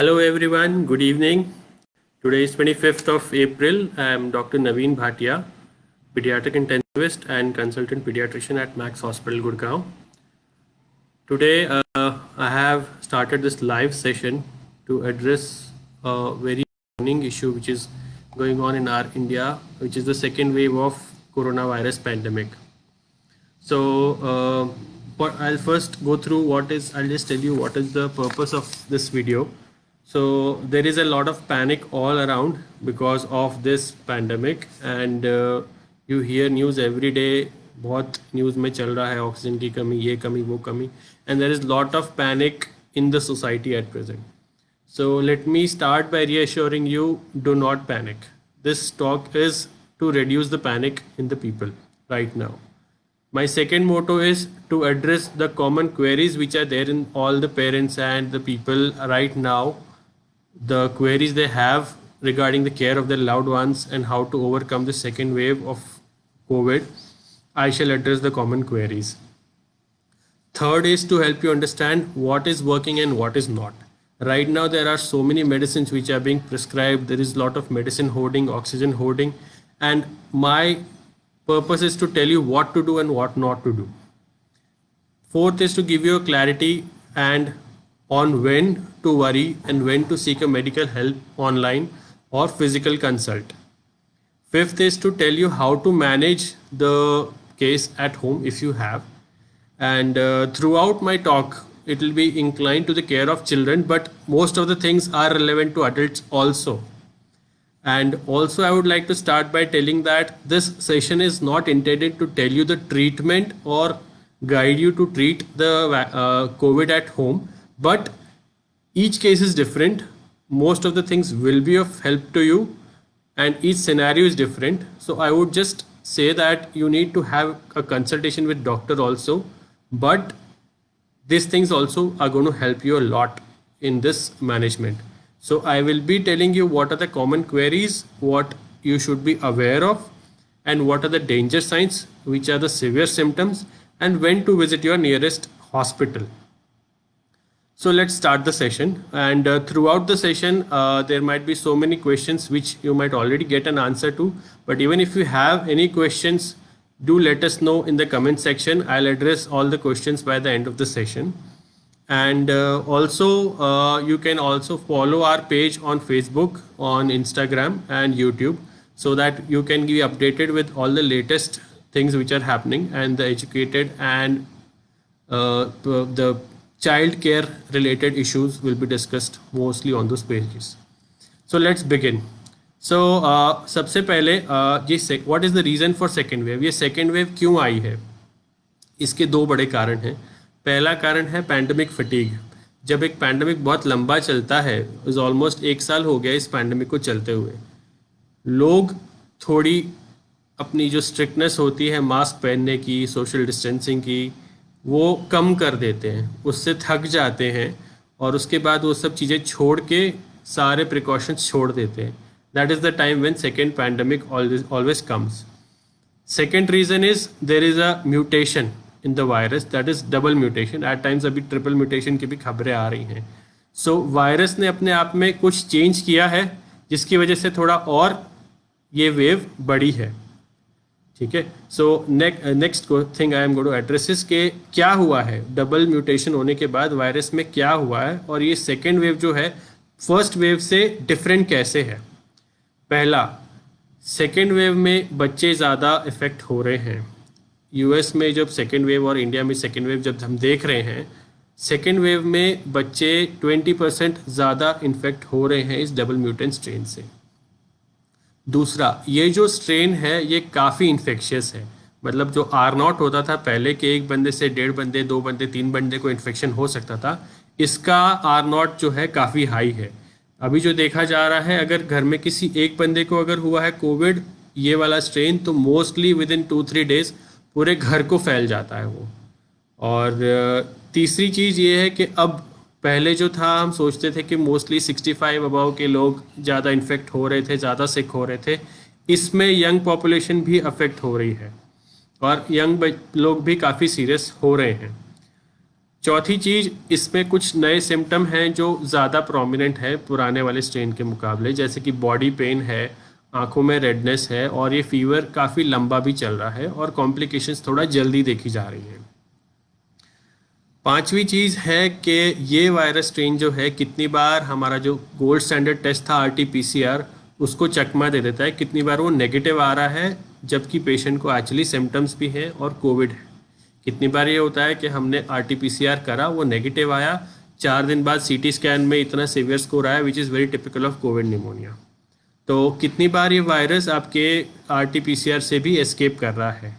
Hello everyone, good evening. Today is 25th of April. I am Dr. Naveen Bhatia, pediatric intensivist and consultant pediatrician at Max Hospital, Gurgaon. Today I have started this live session to address a very burning issue which is going on in our India, which is the second wave of coronavirus pandemic. So I'll first go through I'll just tell you what is the purpose of this video. So there is a lot of panic all around because of this pandemic, and you hear news every day. बहुत news में चल रहा है oxygen की कमी, ये कमी, वो कमी, and there is lot of panic in the society at present. So let me start by reassuring you, do not panic. This talk is to reduce the panic in the people right now. My second motto is to address the common queries which are there in all the parents and the people right now, the queries they have regarding the care of their loved ones and how to overcome the second wave of COVID. I shall address the common queries. Third is to help you understand what is working and what is not. Right now there are so many medicines which are being prescribed. There is a lot of medicine hoarding, oxygen hoarding, and my purpose is to tell you what to do and what not to do. Fourth is to give you a clarity and on when to worry and when to seek a medical help online or physical consult. Fifth is to tell you how to manage the case at home if you have. And throughout my talk, it will be inclined to the care of children, but most of the things are relevant to adults also. And also I would like to start by telling that this session is not intended to tell you the treatment or guide you to treat the COVID at home, but each case is different. Most of the things will be of help to you and each scenario is different. So I would just say that you need to have a consultation with doctor also, but these things also are going to help you a lot in this management. So I will be telling you what are the common queries, what you should be aware of, and what are the danger signs, which are the severe symptoms, and when to visit your nearest hospital. So let's start the session, and throughout the session there might be so many questions which you might already get an answer to, but even if you have any questions, do let us know in the comment section. I'll address all the questions by the end of the session. And also you can also follow our page on Facebook, on Instagram and YouTube, so that you can be updated with all the latest things which are happening, and the educated and the child care related issues will be discussed mostly on those pages. So let's begin. So सबसे पहले ये what is the reason for second wave? ये second wave क्यों आई है? इसके दो बड़े कारण हैं. पहला कारण है पैंडमिक फटीग. जब एक पैंडमिक बहुत लंबा चलता है, ऑलमोस्ट 1 साल हो गया इस पैंडमिक को चलते हुए, लोग थोड़ी अपनी जो स्ट्रिक्टनेस होती है मास्क पहनने की, सोशल डिस्टेंसिंग की, वो कम कर देते हैं, उससे थक जाते हैं और उसके बाद वो सब चीज़ें छोड़ के सारे प्रिकॉशंस छोड़ देते हैं. That is the time when second pandemic always comes. Second reason is there is a mutation in the virus, that is double mutation. At times अभी ट्रिपल म्यूटेशन की भी खबरें आ रही हैं. सो वायरस ने अपने आप में कुछ चेंज किया है जिसकी वजह से थोड़ा और ये वेव बड़ी है. ठीक है. So next thing I am going to address is के क्या हुआ है डबल म्यूटेशन होने के बाद वायरस में, क्या हुआ है और ये सेकेंड वेव जो है फर्स्ट वेव से डिफरेंट कैसे है. पहला, सेकेंड वेव में बच्चे ज़्यादा इफेक्ट हो रहे हैं. यूएस में जब सेकेंड वेव और इंडिया में सेकेंड वेव जब हम देख रहे हैं, सेकेंड वेव में बच्चे 20% ज़्यादा इन्फेक्ट हो रहे हैं इस डबल म्यूटेंट स्ट्रेन से. दूसरा, ये जो स्ट्रेन है ये काफ़ी इन्फेक्शियस है. मतलब जो R0 होता था पहले के एक बंदे से 1.5 बंदे, 2 बंदे, 3 बंदे को इन्फेक्शन हो सकता था, इसका R0 जो है काफ़ी हाई है. अभी जो देखा जा रहा है, अगर घर में किसी एक बंदे को अगर हुआ है कोविड ये वाला स्ट्रेन, तो मोस्टली विद इन 2-3 डेज पूरे घर को फैल जाता है वो. और तीसरी चीज़ ये है कि अब पहले जो था हम सोचते थे कि मोस्टली 65 अबव के लोग ज़्यादा इन्फेक्ट हो रहे थे, ज़्यादा सिक हो रहे थे. इसमें यंग पॉपुलेशन भी अफेक्ट हो रही है और यंग लोग भी काफ़ी सीरियस हो रहे हैं. चौथी चीज, इसमें कुछ नए सिम्टम हैं जो ज़्यादा प्रोमिनेंट है पुराने वाले स्ट्रेन के मुकाबले, जैसे कि बॉडी पेन है, आंखों में रेडनेस है, और ये फीवर काफ़ी लंबा भी चल रहा है और कॉम्प्लिकेशंस थोड़ा जल्दी देखी जा रही हैं। पांचवी चीज़ है कि ये वायरस स्ट्रेन जो है कितनी बार हमारा जो गोल्ड स्टैंडर्ड टेस्ट था RT-PCR उसको चकमा दे देता है, कितनी बार वो नेगेटिव आ रहा है जबकि पेशेंट को एक्चुअली सिम्टम्स भी हैं और कोविड है। कितनी बार ये होता है कि हमने RT-PCR करा, वो नेगेटिव आया, 4 दिन बाद CT स्कैन में इतना सीवियर स्कोर आया which is very typical of Covid pneumonia. तो कितनी बार ये वायरस आपके RT-PCR से भी एस्केप कर रहा है।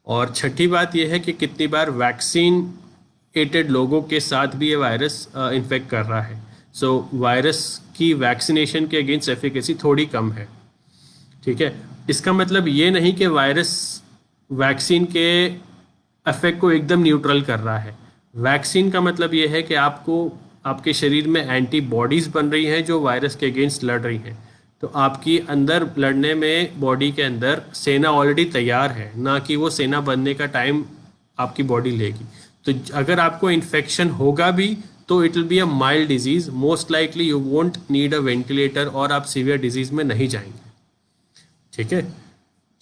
और छठी बात यह है कि कितनी बार वैक्सीनेटेड लोगों के साथ भी ये वायरस इन्फेक्ट कर रहा है। सो वायरस की वैक्सीनेशन के अगेंस्ट एफिकेसी थोड़ी कम है। ठीक है, इसका मतलब ये नहीं कि वायरस वैक्सीन के इफेक्ट को एकदम न्यूट्रल कर रहा है। वैक्सीन का मतलब ये है कि आपको आपके शरीर में एंटीबॉडीज़ बन रही हैं जो वायरस के अगेंस्ट लड़ रही हैं। तो आपकी अंदर लड़ने में बॉडी के अंदर सेना ऑलरेडी तैयार है, ना कि वो सेना बनने का टाइम आपकी बॉडी लेगी। तो अगर आपको इन्फेक्शन होगा भी तो it will be a mild disease, most likely you won't need a ventilator और आप सीवियर डिजीज़ में नहीं जाएंगे। ठीक है,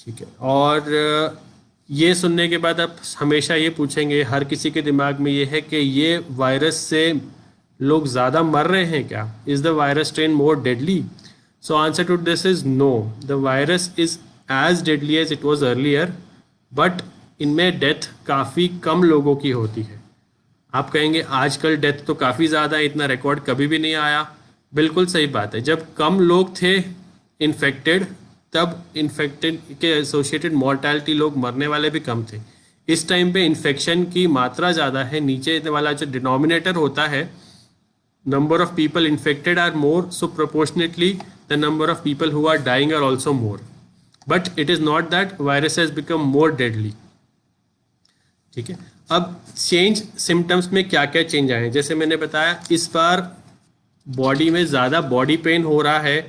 ठीक है। और ये सुनने के बाद आप हमेशा ये पूछेंगे, हर किसी के दिमाग में ये है कि ये वायरस से लोग ज़्यादा मर रहे हैं क्या? Is the virus strain more deadly? So answer to this is no. The virus is as deadly as it was earlier, but इनमें डेथ काफ़ी कम लोगों की होती है। आप कहेंगे आजकल डेथ तो काफ़ी ज़्यादा है, इतना रिकॉर्ड कभी भी नहीं आया। बिल्कुल सही बात है, जब कम लोग थे इन्फेक्टेड तब इन्फेक्टेड के एसोसिएटेड मॉर्टैलिटी, लोग मरने वाले भी कम थे। इस टाइम पे इन्फेक्शन की मात्रा ज़्यादा है, नीचे वाला जो डिनोमिनेटर होता है, number of people infected are more, so proportionately the number of people who are dying are also more, but it is not that virus has become more deadly. ठीक है, अब चेंज सिम्टम्स में क्या क्या change आए हैं, जैसे मैंने बताया इस बार बॉडी में ज़्यादा बॉडी पेन हो रहा है,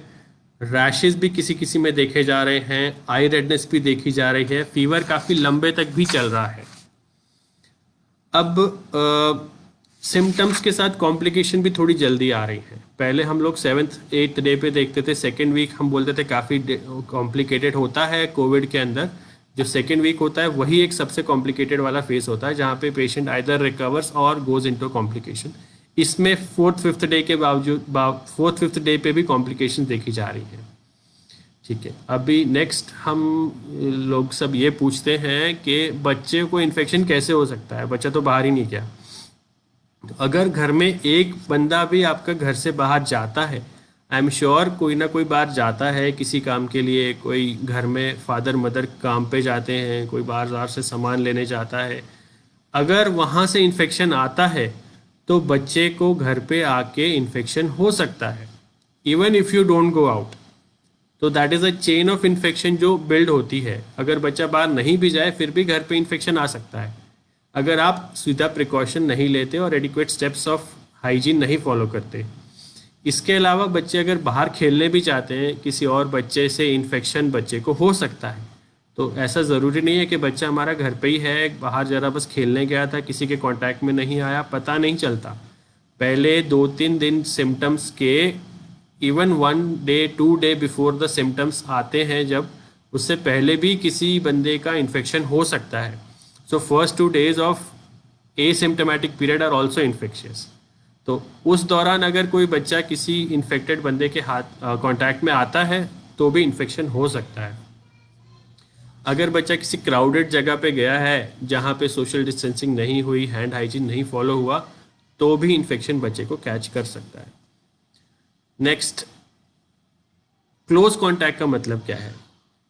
रैशेस भी किसी किसी में देखे जा रहे हैं, आई रेडनेस भी देखी जा रही है, फीवर काफ़ी लंबे तक भी चल रहा है। अब सिम्टम्स के साथ कॉम्प्लिकेशन भी थोड़ी जल्दी आ रही है। पहले हम लोग 7th-8th डे पे देखते थे, सेकेंड वीक हम बोलते थे काफ़ी कॉम्प्लिकेटेड होता है। कोविड के अंदर जो सेकेंड वीक होता है वही एक सबसे कॉम्प्लिकेटेड वाला फेस होता है, जहाँ पे पेशेंट आइदर रिकवर्स और गोज इनटू कॉम्प्लिकेशन। इसमें 4th-5th डे के बावजूद 4th-5th डे पे भी कॉम्प्लिकेशन देखी जा रही है। ठीक है, अभी नेक्स्ट हम लोग सब ये पूछते हैं कि बच्चे को इन्फेक्शन कैसे हो सकता है, बच्चा तो बाहर ही नहीं गया। तो अगर घर में एक बंदा भी आपका घर से बाहर जाता है, आई एम श्योर कोई ना कोई बाहर जाता है किसी काम के लिए, कोई घर में फादर मदर काम पे जाते हैं, कोई बाजार से सामान लेने जाता है, अगर वहाँ से इन्फेक्शन आता है तो बच्चे को घर पे आके इन्फेक्शन हो सकता है, even if you don't go out. तो that is a chain of infection जो बिल्ड होती है। अगर बच्चा बाहर नहीं भी जाए फिर भी घर पे इन्फेक्शन आ सकता है, अगर आप सीधा प्रिकॉशन नहीं लेते और एडिक्वेट स्टेप्स ऑफ हाइजीन नहीं फॉलो करते। इसके अलावा बच्चे अगर बाहर खेलने भी चाहते हैं, किसी और बच्चे से इन्फेक्शन बच्चे को हो सकता है। तो ऐसा ज़रूरी नहीं है कि बच्चा हमारा घर पे ही है, बाहर ज़रा बस खेलने गया था, किसी के कांटेक्ट में नहीं आया, पता नहीं चलता। पहले 2-3 दिन सिम्टम्स के, even 1 day 2 day before the symptoms आते हैं, जब उससे पहले भी किसी बंदे का इन्फेक्शन हो सकता है। So first 2 days of asymptomatic period are also infectious. तो उस दौरान अगर कोई बच्चा किसी इन्फेक्टेड बंदे के कांटेक्ट में आता है तो भी इन्फेक्शन हो सकता है। अगर बच्चा किसी क्राउडेड जगह पे गया है जहाँ पे सोशल डिस्टेंसिंग नहीं हुई, हैंड हाइजीन नहीं फॉलो हुआ, तो भी इन्फेक्शन बच्चे को कैच कर सकता है। नेक्स्ट, क्लोज कॉन्टैक्ट का मतलब क्या है,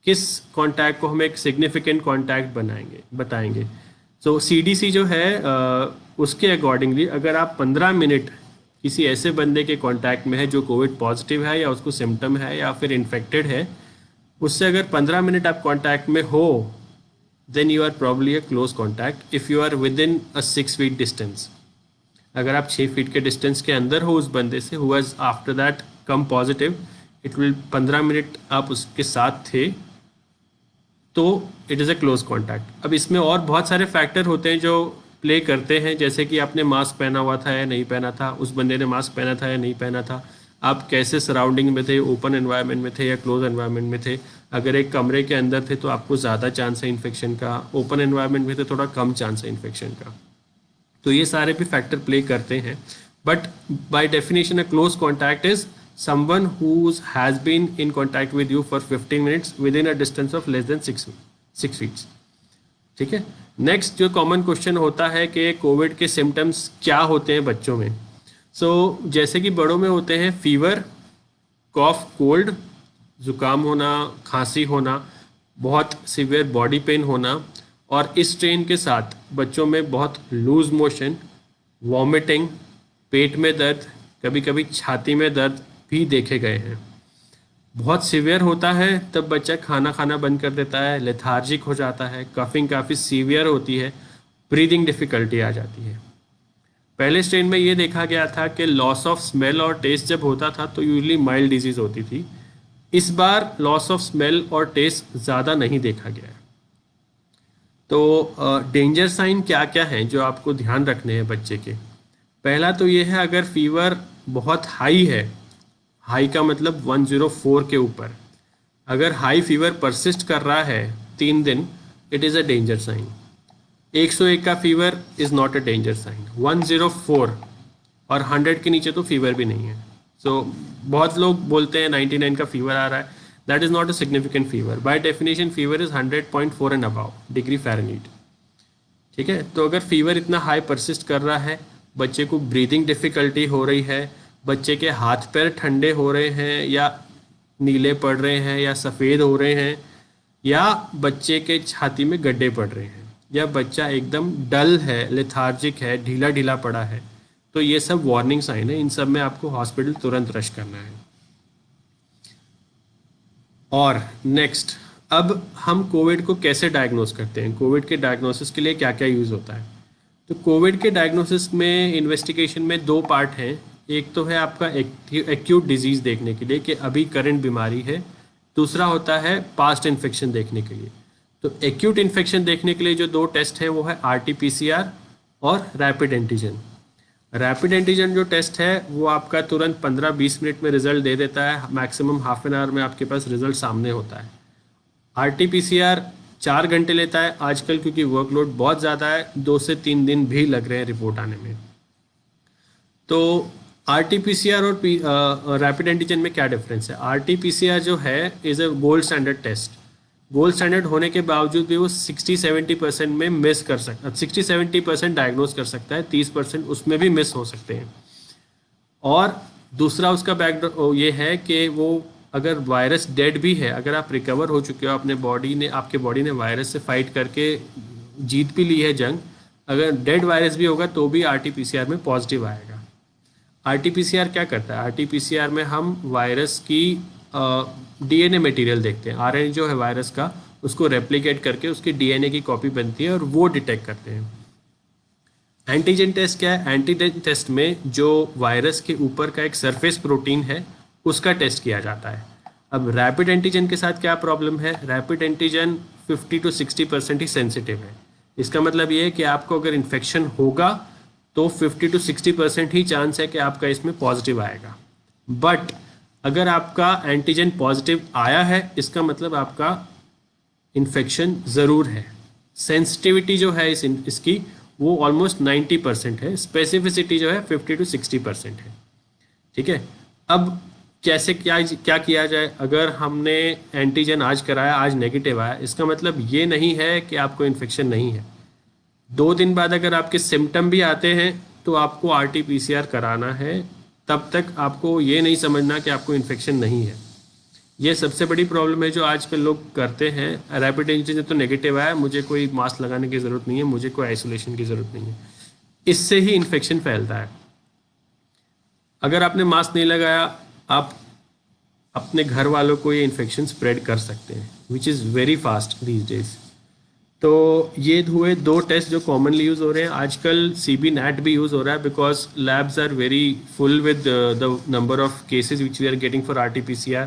किस कॉन्टैक्ट को हम एक सिग्निफिकेंट कॉन्टैक्ट बताएंगे। सो CDC जो है उसके अकॉर्डिंगली अगर आप 15 मिनट किसी ऐसे बंदे के कॉन्टैक्ट में है जो कोविड पॉजिटिव है या उसको सिम्टम है या फिर इन्फेक्टेड है, उससे अगर 15 मिनट आप कॉन्टैक्ट में हो, then you are probably a close contact if you are within a 6 feet distance. अगर आप 6 फीट के डिस्टेंस के अंदर हो उस बंदे से who has after that come positive, it will 15 minute आप उसके साथ थे तो it is a close contact. अब इसमें और बहुत सारे फैक्टर होते हैं जो प्ले करते हैं, जैसे कि आपने मास्क पहना हुआ था या नहीं पहना था, उस बंदे ने मास्क पहना था या नहीं पहना था, आप कैसे सराउंडिंग में थे, ओपन एनवायरनमेंट में थे या क्लोज एनवायरनमेंट में थे। अगर एक कमरे के अंदर थे तो आपको ज़्यादा चांस है इन्फेक्शन का, ओपन एनवायरनमेंट में थे थोड़ा कम चांस है इन्फेक्शन का। तो ये सारे भी फैक्टर प्ले करते हैं। But by definition a close contact is someone who has been in contact with you for 15 minutes within a distance of less than 6 feet. ठीक है। नेक्स्ट जो कॉमन क्वेश्चन होता है कि कोविड के symptoms क्या होते हैं बच्चों में। जैसे कि बड़ों में होते हैं फीवर, कॉफ, कोल्ड, ज़ुकाम होना, खांसी होना, बहुत सीवियर बॉडी पेन होना, और इस स्ट्रेन के साथ बच्चों में बहुत लूज मोशन, वॉमिटिंग, पेट में दर्द, कभी कभी छाती में दर्द भी देखे गए हैं। बहुत सीवियर होता है तब बच्चा खाना खाना बंद कर देता है, लेथार्जिक हो जाता है, कफिंग काफ़ी सीवियर होती है, ब्रीदिंग डिफ़िकल्टी आ जाती है। पहले स्ट्रेन में ये देखा गया था कि लॉस ऑफ स्मेल और टेस्ट जब होता था तो यूजली माइल्ड डिजीज़ होती थी। इस बार लॉस ऑफ स्मेल और टेस्ट ज़्यादा नहीं देखा गया है। तो डेंजर साइन क्या क्या हैं जो आपको ध्यान रखने हैं बच्चे के। पहला तो ये है, अगर फीवर बहुत हाई है, हाई का मतलब 104 के ऊपर, अगर हाई फीवर परसिस्ट कर रहा है 3 दिन, it is a danger sign. 101 का fever is not a danger sign, 104 और 100 के नीचे तो फीवर भी नहीं है। बहुत लोग बोलते हैं 99 का फीवर आ रहा है, that is not a significant fever. By definition fever is 100.4 and above degree Fahrenheit. ठीक है। तो अगर फीवर इतना हाई परसिस्ट कर रहा है, बच्चे को ब्रीदिंग डिफ़िकल्टी हो रही है, बच्चे के हाथ पैर ठंडे हो रहे हैं या नीले पड़ रहे हैं या सफ़ेद हो रहे हैं, या बच्चे के छाती में गड्ढे पड़ रहे हैं, या बच्चा एकदम डल है, लेथार्जिक है, ढीला ढीला पड़ा है, तो ये सब वार्निंग साइन है। इन सब में आपको हॉस्पिटल तुरंत रश करना है। और नेक्स्ट, अब हम कोविड को कैसे डायग्नोस करते हैं, कोविड के डायग्नोसिस के लिए क्या क्या यूज़ होता है। तो कोविड के डायग्नोसिस में इन्वेस्टिगेशन में 2 पार्ट हैं। एक तो है आपका एक्यूट डिजीज़ देखने के लिए कि अभी करंट बीमारी है, दूसरा होता है पास्ट इन्फेक्शन देखने के लिए। तो एक्यूट इन्फेक्शन देखने के लिए जो 2 टेस्ट हैं वो है RT-PCR और रैपिड एंटीजन। रैपिड एंटीजन जो टेस्ट है वो आपका तुरंत 15-20 मिनट में रिजल्ट दे देता है, मैक्सिमम हाफ एन आवर में आपके पास रिजल्ट सामने होता है। RT-PCR 4 घंटे लेता है आजकल, क्योंकि वर्कलोड बहुत ज़्यादा है, 2 से 3 दिन भी लग रहे हैं रिपोर्ट आने में। तो RT-PCR और रैपिड एंटीजन में क्या डिफरेंस है। RT-PCR जो है is a gold standard test. Gold standard होने के बावजूद भी वो 60-70% में मिस कर सकता है, 60-70% डायग्नोज कर सकता है, 30% उसमें भी मिस हो सकते हैं। और दूसरा उसका बैकग्राउंड ये है कि वो अगर वायरस डेड भी है, अगर आप रिकवर हो चुके हो, आपके बॉडी ने वायरस से फाइट करके जीत भी ली है जंग, अगर डेड वायरस भी होगा तो भी RT-PCR में पॉजिटिव आएगा। RT-PCR क्या करता है, RT-PCR में हम वायरस की DNA मटेरियल देखते हैं, RNA जो है वायरस का, उसको रेप्लिकेट करके उसकी DNA की कॉपी बनती है और वो डिटेक्ट करते हैं। एंटीजन टेस्ट क्या है, एंटीजन टेस्ट में जो वायरस के ऊपर का एक सरफेस प्रोटीन है उसका टेस्ट किया जाता है। अब रैपिड एंटीजन के साथ क्या प्रॉब्लम है, रैपिड एंटीजन 50-60% ही सेंसिटिव है। इसका मतलब ये है कि आपको अगर इन्फेक्शन होगा तो 50-60% ही चांस है कि आपका इसमें पॉजिटिव आएगा। बट अगर आपका एंटीजन पॉजिटिव आया है, इसका मतलब आपका इन्फेक्शन ज़रूर है। सेंसिटिविटी जो है इसकी वो ऑलमोस्ट 90% है, स्पेसिफिसिटी जो है 50-60% है। ठीक है। अब कैसे क्या किया जाए, अगर हमने एंटीजन आज कराया, आज नेगेटिव आया, इसका मतलब ये नहीं है कि आपको इन्फेक्शन नहीं है। 2 दिन बाद अगर आपके सिम्टम भी आते हैं तो आपको RT-PCR कराना है, तब तक आपको ये नहीं समझना कि आपको इन्फेक्शन नहीं है। ये सबसे बड़ी प्रॉब्लम है जो आजकल लोग करते हैं। रैपिड एंटीजन तो नेगेटिव आया, मुझे कोई मास्क लगाने की ज़रूरत नहीं है, मुझे कोई आइसोलेशन की ज़रूरत नहीं है, इससे ही इन्फेक्शन फैलता है। अगर आपने मास्क नहीं लगाया, आप अपने घर वालों को ये इन्फेक्शन स्प्रेड कर सकते हैं, which is very fast these days. तो ये हुए 2 टेस्ट जो कॉमनली यूज़ हो रहे हैं। आजकल CB-NAT भी यूज़ हो रहा है, because labs are very full with the number of cases which we are getting for RT-PCR।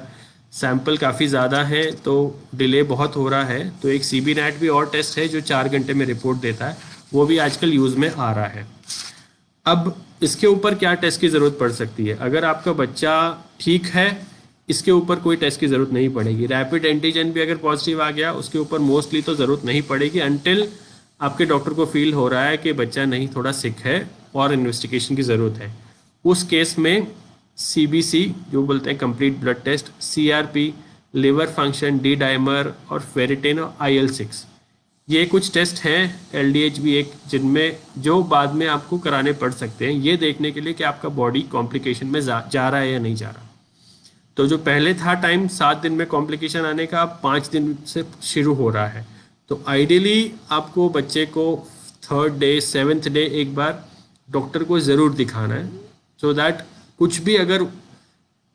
Sample काफ़ी ज़्यादा है तो डिले बहुत हो रहा है। तो एक CB-NAT भी और टेस्ट है जो 4 घंटे में रिपोर्ट देता है, वो भी आजकल यूज़ में आ रहा है। अब इसके ऊपर क्या टेस्ट की ज़रूरत पड़ सकती है? अगर आपका बच्चा ठीक है, इसके ऊपर कोई टेस्ट की ज़रूरत नहीं पड़ेगी। रैपिड एंटीजन भी अगर पॉजिटिव आ गया, उसके ऊपर मोस्टली तो ज़रूरत नहीं पड़ेगी अनटिल आपके डॉक्टर को फील हो रहा है कि बच्चा नहीं थोड़ा सिक है और इन्वेस्टिगेशन की ज़रूरत है। उस केस में CBC जो बोलते हैं complete blood test, CRP, liver function, D dimer और फेरिटिन और IL-6, ये कुछ टेस्ट हैं, LDH भी एक, जिनमें जो बाद में आपको कराने पड़ सकते हैं, ये देखने के लिए कि आपका बॉडी कॉम्प्लिकेशन में जा रहा है या नहीं जा रहा। तो जो पहले था टाइम 7 दिन में कॉम्प्लिकेशन आने का, अब 5 दिन से शुरू हो रहा है। तो आइडियली आपको बच्चे को 3rd डे 7th डे एक बार डॉक्टर को ज़रूर दिखाना है, सो दैट कुछ भी अगर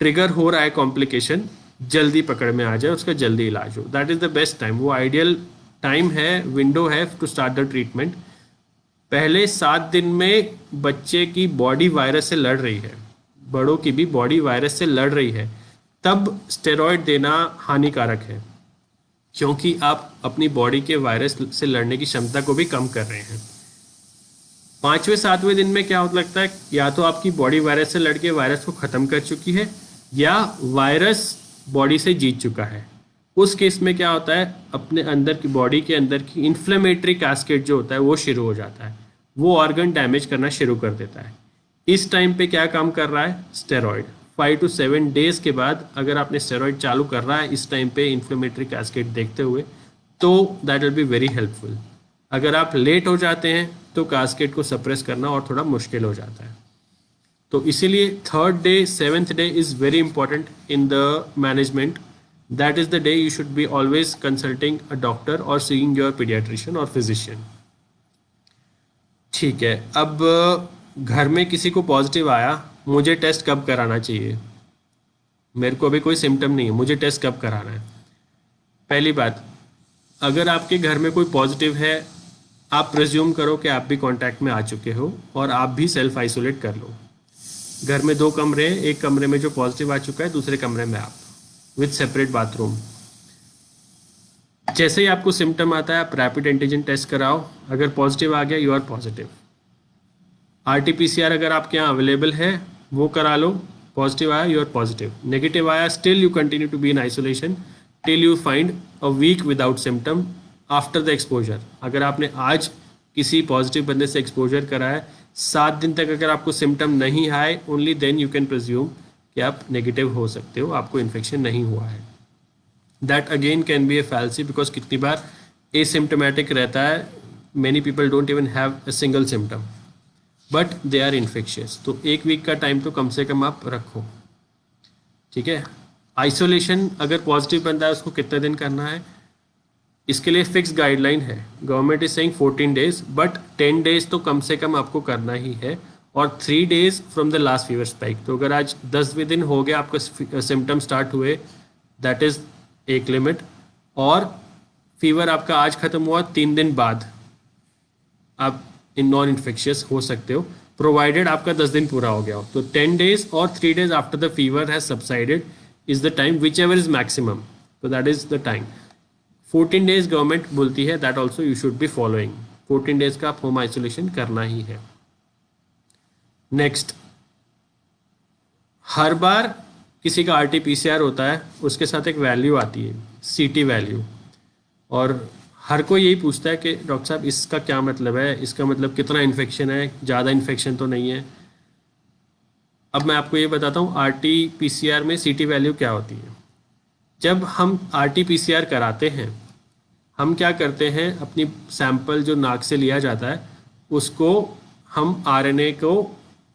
ट्रिगर हो रहा है कॉम्प्लिकेशन, जल्दी पकड़ में आ जाए, उसका जल्दी इलाज हो। That is the best time, वो आइडियल टाइम है, विंडो है टू स्टार्ट द ट्रीटमेंट। पहले 7 दिन में बच्चे की बॉडी वायरस से लड़ रही है, बड़ों की भी बॉडी वायरस से लड़ रही है, तब स्टेरॉयड देना हानिकारक है, क्योंकि आप अपनी बॉडी के वायरस से लड़ने की क्षमता को भी कम कर रहे हैं। 5वें 7वें दिन में क्या होता लगता है, या तो आपकी बॉडी वायरस से लड़के वायरस को ख़त्म कर चुकी है, या वायरस बॉडी से जीत चुका है। उस केस में क्या होता है, अपने अंदर की बॉडी के अंदर की इन्फ्लेमेटरी कैस्केड जो होता है वो शुरू हो जाता है, वो ऑर्गन डैमेज करना शुरू कर देता है। इस टाइम पे क्या काम कर रहा है, स्टेरॉयड। 5 to 7 डेज के बाद अगर आपने स्टेरॉयड चालू कर रहा है इस टाइम पे इन्फ्लेमेटरी कैस्केड देखते हुए, तो that will be very helpful. अगर आप लेट हो जाते हैं तो कैस्केड को सप्रेस करना और थोड़ा मुश्किल हो जाता है। तो इसीलिए 3rd day 7th day is very important in the management. That is the day you should be always consulting a doctor और सीइंग योर पीडियाट्रिशियन और फिजिशियन। ठीक है, अब घर में किसी को पॉजिटिव आया, मुझे टेस्ट कब कराना चाहिए? मेरे को अभी कोई सिम्टम नहीं है, मुझे टेस्ट कब कराना है? पहली बात, अगर आपके घर में कोई पॉजिटिव है, आप प्रिज्यूम करो कि आप भी कांटेक्ट में आ चुके हो और आप भी सेल्फ आइसोलेट कर लो। घर में 2 कमरे हैं, एक कमरे में जो पॉजिटिव आ चुका है, दूसरे कमरे में आप, विथ सेपरेट बाथरूम। जैसे ही आपको सिम्टम आता है, आप रैपिड एंटीजन टेस्ट कराओ। अगर पॉजिटिव आ गया, यू आर पॉजिटिव। RT-PCR अगर आपके यहाँ अवेलेबल है वो करा लो। पॉजिटिव आया, यू आर पॉजिटिव। नेगेटिव आया, still you continue to be in isolation till you find a week without symptom after the exposure. अगर आपने आज किसी पॉजिटिव बंदे से एक्सपोजर करा है, 7 दिन तक अगर आपको सिम्टम नहीं आए, only then you can presume कि आप नेगेटिव हो सकते हो, आपको इन्फेक्शन नहीं हुआ है। That again can be a fallacy, because कितनी बार एसिम्टोमेटिक रहता है, many people don't even have a single symptom but they are infectious. तो 1 वीक का टाइम तो कम से कम आप रखो। ठीक है, आइसोलेशन अगर पॉजिटिव बंदा है उसको कितने दिन करना है, इसके लिए फिक्स गाइडलाइन है। Government is saying 14 days, but 10 days तो कम से कम आपको करना ही है, और 3 days from the last fever spike. तो अगर आज 10वें दिन हो गया आपका सिम्टम स्टार्ट हुए, दैट इज एक लिमिट। और फीवर आपका आज खत्म हुआ, 3 दिन बाद आप इन नॉन इन्फेक्शियस हो सकते हो, प्रोवाइडेड आपका 10 दिन पूरा हो गया हो। तो 10 डेज और 3 days after the fever has subsided is the time, which ever is maximum, तो that is the time. 14 days government बोलती है, that also you should be following. 14 days का आप होम आइसोलेशन करना ही है। नेक्स्ट, हर बार किसी का RT-PCR होता है, उसके साथ एक वैल्यू आती है, CT वैल्यू, और हर कोई यही पूछता है कि डॉक्टर साहब इसका क्या मतलब है, इसका मतलब कितना इन्फेक्शन है, ज़्यादा इन्फेक्शन तो नहीं है। अब मैं आपको ये बताता हूँ RT-PCR में CT वैल्यू क्या होती है। जब हम RT-PCR कराते हैं, हम क्या करते हैं, अपनी सैंपल जो नाक से लिया जाता है उसको हम RNA को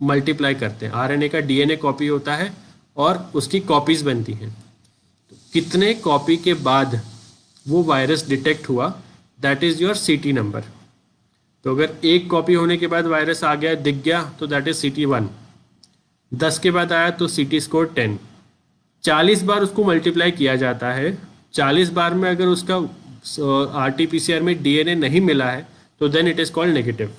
मल्टीप्लाई करते हैं। RNA का DNA कॉपी होता है और उसकी कॉपीज़ बनती हैं। तो कितने कॉपी के बाद वो वायरस डिटेक्ट हुआ, that is your CT number. तो अगर 1 कॉपी होने के बाद वायरस आ गया, दिख गया, तो दैट इज CT 1। 10 के बाद आया तो CT स्कोर 10। 40 बार उसको मल्टीप्लाई किया जाता है। 40 बार में अगर उसका RT-PCR में DNA नहीं मिला है तो then it is called negative.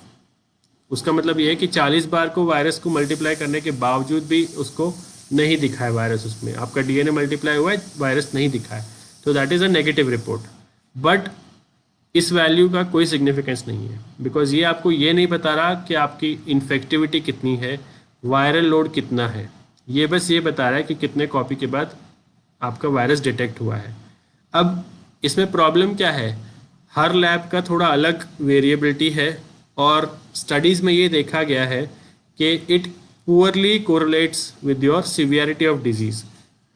उसका मतलब ये है कि 40 बार को वायरस को मल्टीप्लाई करने के बावजूद भी उसको नहीं दिखा है वायरस, उसमें आपका DNA मल्टीप्लाई हुआ है, वायरस नहीं दिखा है, तो that is a negative report. But इस वैल्यू का कोई सिग्निफिकेंस नहीं है, बिकॉज ये आपको ये नहीं बता रहा कि आपकी इन्फेक्टिविटी कितनी है, वायरल लोड कितना है, ये बस ये बता रहा है कि कितने कॉपी के बाद आपका वायरस डिटेक्ट हुआ है। अब इसमें प्रॉब्लम क्या है, हर लैब का थोड़ा अलग वेरिएबिलिटी है, और स्टडीज़ में ये देखा गया है कि it poorly correlates with your severity of disease.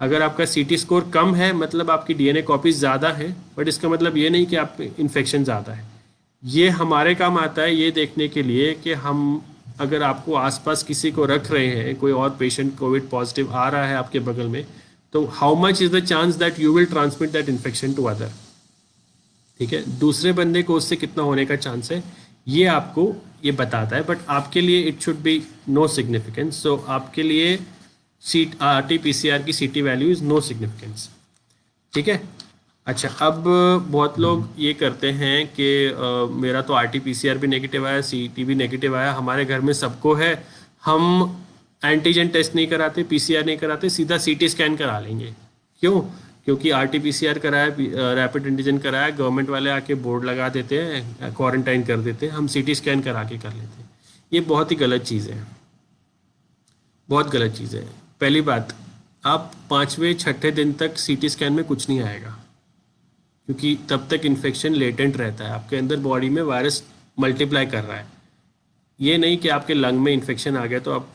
अगर आपका सीटी स्कोर कम है मतलब आपकी डीएनए कॉपीज ज़्यादा है, बट इसका मतलब ये नहीं कि आप इन्फेक्शन ज़्यादा है। ये हमारे काम आता है ये देखने के लिए कि हम अगर आपको आसपास किसी को रख रहे हैं, कोई और पेशेंट कोविड पॉजिटिव आ रहा है आपके बगल में, तो how much is the chance that you will transmit that infection to other. ठीक है, दूसरे बंदे को उससे कितना होने का चांस है ये आपको ये बताता है, बट आपके लिए it should be no significance. So आपके लिए RT-PCR की CT value is no significance. ठीक है, अच्छा, अब बहुत लोग ये करते हैं कि मेरा तो RT-PCR भी नेगेटिव आया, CT भी नेगेटिव आया, हमारे घर में सबको है, हम एंटीजन टेस्ट नहीं कराते, PCR नहीं कराते, सीधा CT स्कैन करा लेंगे। क्यों? क्योंकि RT-PCR कराया, रैपिड एंटीजन कराया, गवर्नमेंट वाले आके बोर्ड लगा देते हैं, क्वारंटाइन कर देते हैं, हम CT स्कैन करा के कर लेते हैं। ये बहुत ही गलत चीज़ है, बहुत गलत चीज़ है। पहली बात, आप 5वें-6ठे दिन तक CT स्कैन में कुछ नहीं आएगा, क्योंकि तब तक इन्फेक्शन लेटेंट रहता है, आपके अंदर बॉडी में वायरस मल्टीप्लाई कर रहा है। ये नहीं कि आपके लंग में इन्फेक्शन आ गया तो आप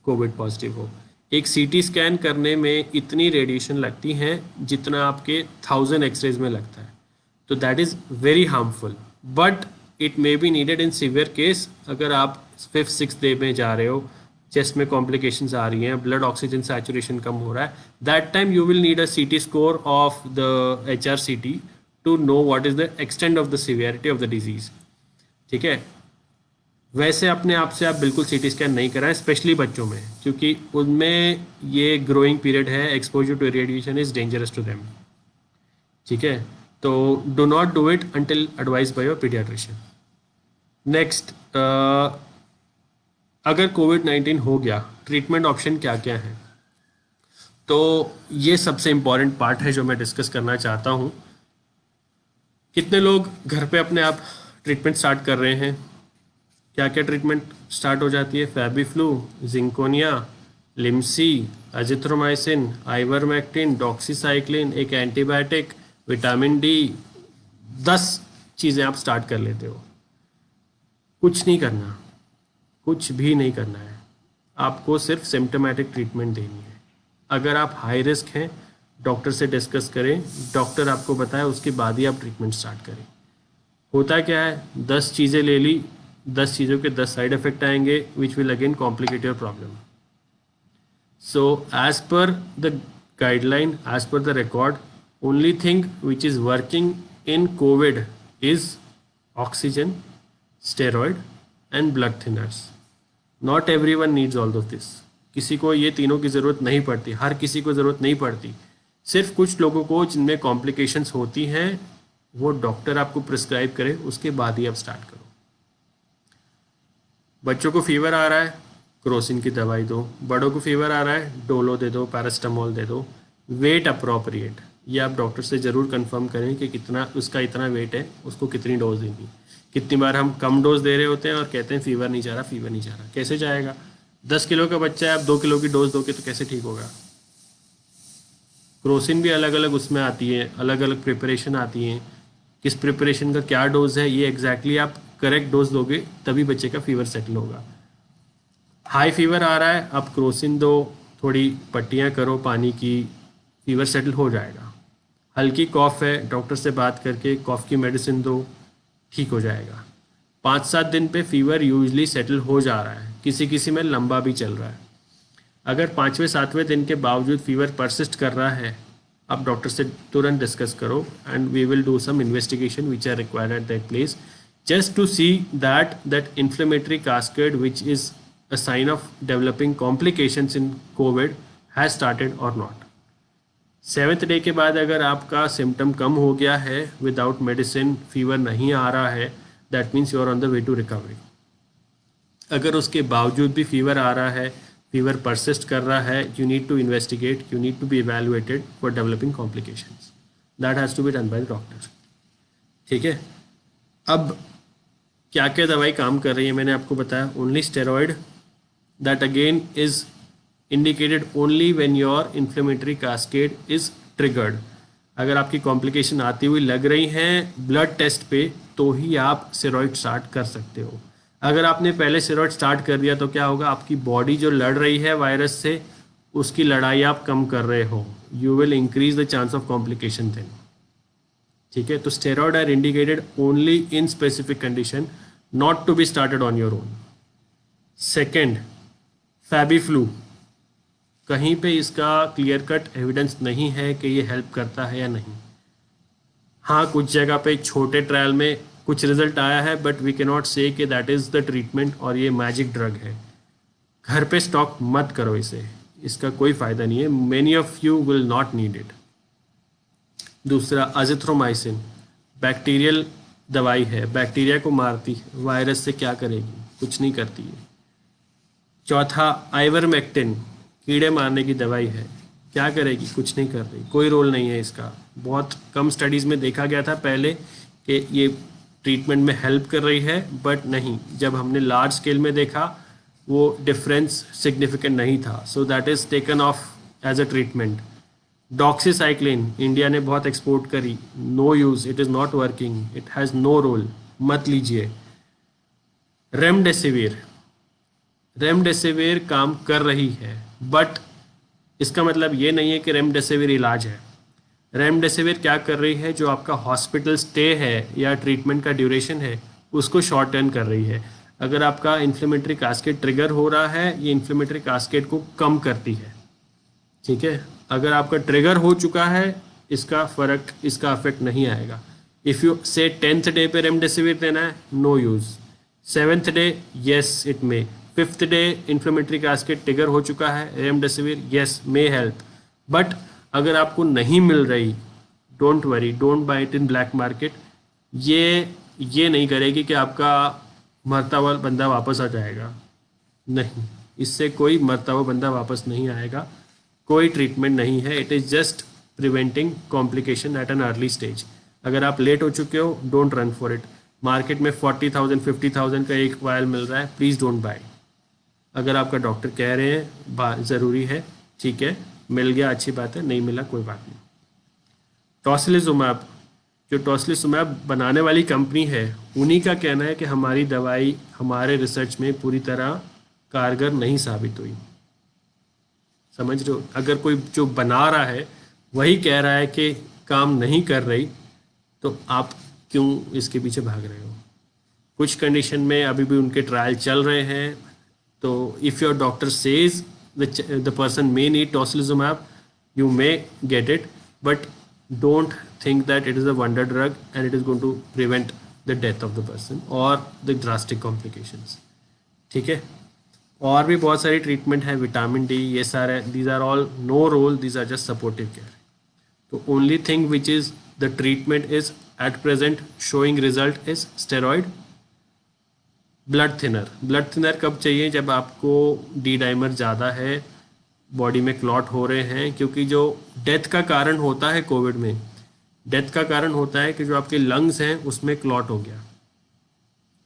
कोविड पॉजिटिव हो। एक CT स्कैन करने में इतनी रेडिएशन लगती हैं जितना आपके 1000 एक्सरेज में लगता है, तो that is very harmful, but it may be needed in severe case. अगर आप 5th-6th डे में जा रहे हो, चेस्ट में कॉम्प्लिकेशंस आ रही हैं, ब्लड ऑक्सीजन सैचुरेशन कम हो रहा है, that time you will need a CT score of the HRCT to know what is the extent of the severity of the disease. ठीक है, वैसे अपने आप से आप बिल्कुल CT स्कैन नहीं कराएं, स्पेशली बच्चों में, क्योंकि उनमें ये ग्रोइंग पीरियड है, exposure to radiation is dangerous to them. ठीक है, तो do not do it until advise by your paediatrician. Next, अगर कोविड-19 हो गया, ट्रीटमेंट ऑप्शन क्या क्या हैं? तो ये सबसे इम्पॉर्टेंट पार्ट है जो मैं डिस्कस करना चाहता हूँ। कितने लोग घर पे अपने आप ट्रीटमेंट स्टार्ट कर रहे हैं? क्या क्या ट्रीटमेंट स्टार्ट हो जाती है? Fabiflu, Zinconia, Limcee, azithromycin, ivermectin, doxycycline, एक एंटीबायोटिक, विटामिन डी, 10 चीज़ें आप स्टार्ट कर लेते हो। कुछ नहीं करना, कुछ भी नहीं करना है, आपको सिर्फ सिम्टोमेटिक ट्रीटमेंट देनी है। अगर आप हाई रिस्क हैं, डॉक्टर से डिस्कस करें, डॉक्टर आपको बताए उसके बाद ही आप ट्रीटमेंट स्टार्ट करें। होता क्या है, 10 चीज़ें ले ली, 10 चीज़ों के 10 साइड इफेक्ट आएंगे, which will again complicate your problem. So as per the guideline, as per the record, only thing which is working in covid is oxygen, steroid and blood thinners. Not every one needs all of this. किसी को ये तीनों की ज़रूरत नहीं पड़ती, हर किसी को ज़रूरत नहीं पड़ती। सिर्फ कुछ लोगों को जिनमें कॉम्प्लिकेशंस होती हैं, वो डॉक्टर आपको प्रिस्क्राइब करे, उसके बाद ही आप स्टार्ट करो। बच्चों को फीवर आ रहा है, क्रोसिन की दवाई दो। बड़ों को फीवर आ रहा है, डोलो दे दो, पैरास्टामोल दे दो। वेट अप्रोप्रिएट, ये आप डॉक्टर से ज़रूर कंफर्म करें कि कितना उसका इतना वेट है, उसको कितनी डोज देनी। कितनी बार हम कम डोज दे रहे होते हैं और कहते हैं फीवर नहीं जा रहा, फीवर नहीं जा रहा। कैसे जाएगा? 10 किलो का बच्चा है, आप 2 किलो की डोज दोगे तो कैसे ठीक होगा? क्रोसिन भी अलग अलग उसमें आती है, अलग अलग प्रिपरेशन आती हैं, किस प्रिपरेशन का क्या डोज है, ये एग्जैक्टली आप करेक्ट डोज दोगे तभी बच्चे का फीवर सेटल होगा। हाई फीवर आ रहा है, आप क्रोसिन दो, थोड़ी पट्टियाँ करो पानी की, फीवर सेटल हो जाएगा। हल्की कॉफ़ है, डॉक्टर से बात करके कॉफ़ की मेडिसिन दो, ठीक हो जाएगा। 5-7 दिन पे फीवर यूजली सेटल हो जा रहा है, किसी किसी में लंबा भी चल रहा है। अगर 5वें-7वें दिन के बावजूद फीवर परसिस्ट कर रहा है, आप डॉक्टर से तुरंत डिस्कस करो, and we will do some investigation which are required at that place, just to see that inflammatory cascade, which is a sign of developing complications in COVID, has started or not. 7th day के बाद अगर आपका symptom कम हो गया है, without medicine fever नहीं आ रहा है, that means you are on the way to recovery. अगर उसके बावजूद भी फीवर आ रहा है, फीवर परसिस्ट कर रहा है, you need to investigate, you need to be evaluated for developing complications. That has to be done by the doctor. ठीक है, अब क्या क्या दवाई काम कर रही है मैंने आपको बताया. Only steroid, that again is indicated only when your inflammatory cascade is triggered. अगर आपकी कॉम्प्लिकेशन आती हुई लग रही हैं ब्लड टेस्ट पे तो ही आप स्टेरॉइड स्टार्ट कर सकते हो. अगर आपने पहले स्टेरॉइड स्टार्ट कर दिया तो क्या होगा, आपकी बॉडी जो लड़ रही है वायरस से उसकी लड़ाई आप कम कर रहे हो. You will increase the chance of complication then. ठीक है, तो steroid are indicated only in specific condition, not to be started on your own. Second, Fabiflu. कहीं पे इसका क्लियर कट एविडेंस नहीं है कि ये हेल्प करता है या नहीं. हाँ, कुछ जगह पे छोटे ट्रायल में कुछ रिजल्ट आया है, बट वी कैन नॉट से कि दैट इज़ द ट्रीटमेंट और ये मैजिक ड्रग है. घर पे स्टॉक मत करो इसे, इसका कोई फ़ायदा नहीं है. Many of you will not need it. दूसरा, अजिथ्रोमाइसिन बैक्टीरियल दवाई है, बैक्टीरिया को मारती है, वायरस से क्या करेगी, कुछ नहीं करती है. चौथा, आइवरमेक्टिन कीड़े मारने की दवाई है, क्या करेगी, कुछ नहीं कर रही, कोई रोल नहीं है इसका. बहुत कम स्टडीज़ में देखा गया था पहले कि ये ट्रीटमेंट में हेल्प कर रही है, बट नहीं, जब हमने लार्ज स्केल में देखा वो डिफरेंस सिग्निफिकेंट नहीं था. So that is taken off as a treatment. Doxycycline India ने बहुत एक्सपोर्ट करी, no use, it is not working, it has no role, मत लीजिए. रेमडेसिविर, रेमडेसिविर काम कर रही है, बट इसका मतलब ये नहीं है कि रेमडेसिविर इलाज है. रेमडेसिविर क्या कर रही है, जो आपका हॉस्पिटल स्टे है या ट्रीटमेंट का ड्यूरेशन है उसको शॉर्टन कर रही है. अगर आपका इन्फ्लेमेटरी कास्केड ट्रिगर हो रहा है, ये इन्फ्लेमेटरी कास्केड को कम करती है. ठीक है, अगर आपका ट्रिगर हो चुका है इसका फ़र्क, इसका अफेक्ट नहीं आएगा. इफ़ यू से 10th डे पे रेमडेसिविर देना है, no use. 7th day, yes it may. 5th day inflammatory cascade trigger हो चुका है, remdesivir yes may help. But अगर आपको नहीं मिल रही, don't worry, don't buy it in black market. ये नहीं करेगी कि आपका मरता हुआ बंदा वापस आ जाएगा, नहीं, इससे कोई मरता हुआ बंदा वापस नहीं आएगा. कोई ट्रीटमेंट नहीं है, it is just preventing complication at an early stage. अगर आप लेट हो चुके हो, don't run for it. Market में 40,000 50,000 का एक वायल मिल रहा है, प्लीज़ डोंट बाय. अगर आपका डॉक्टर कह रहे हैं ज़रूरी है, ठीक है, मिल गया अच्छी बात है, नहीं मिला कोई बात नहीं. टॉसिलिजुमैब, जो टॉसिलिजुमैब बनाने वाली कंपनी है, उन्हीं का कहना है कि हमारी दवाई हमारे रिसर्च में पूरी तरह कारगर नहीं साबित हुई. समझ रहे हो, अगर कोई जो बना रहा है वही कह रहा है कि काम नहीं कर रही, तो आप क्यों इसके पीछे भाग रहे हो. कुछ कंडीशन में अभी भी उनके ट्रायल चल रहे हैं. तो if your doctor says the person may need tocilizumab, you may get it, but don't think that it is a wonder drug and it is going to prevent the death of the person or the drastic complications. ठीक है, और भी बहुत सारी treatment है, vitamin D, ये सारे, these are all no role, these are just supportive care. तो only thing which is the treatment is at present showing result is steroid. Blood thinner, blood thinner कब चाहिए, जब आपको डी डाइमर ज़्यादा है, body में क्लॉट हो रहे हैं, क्योंकि जो डेथ का कारण होता है कोविड में, डेथ का कारण होता है कि जो आपके लंग्स हैं उसमें क्लॉट हो गया,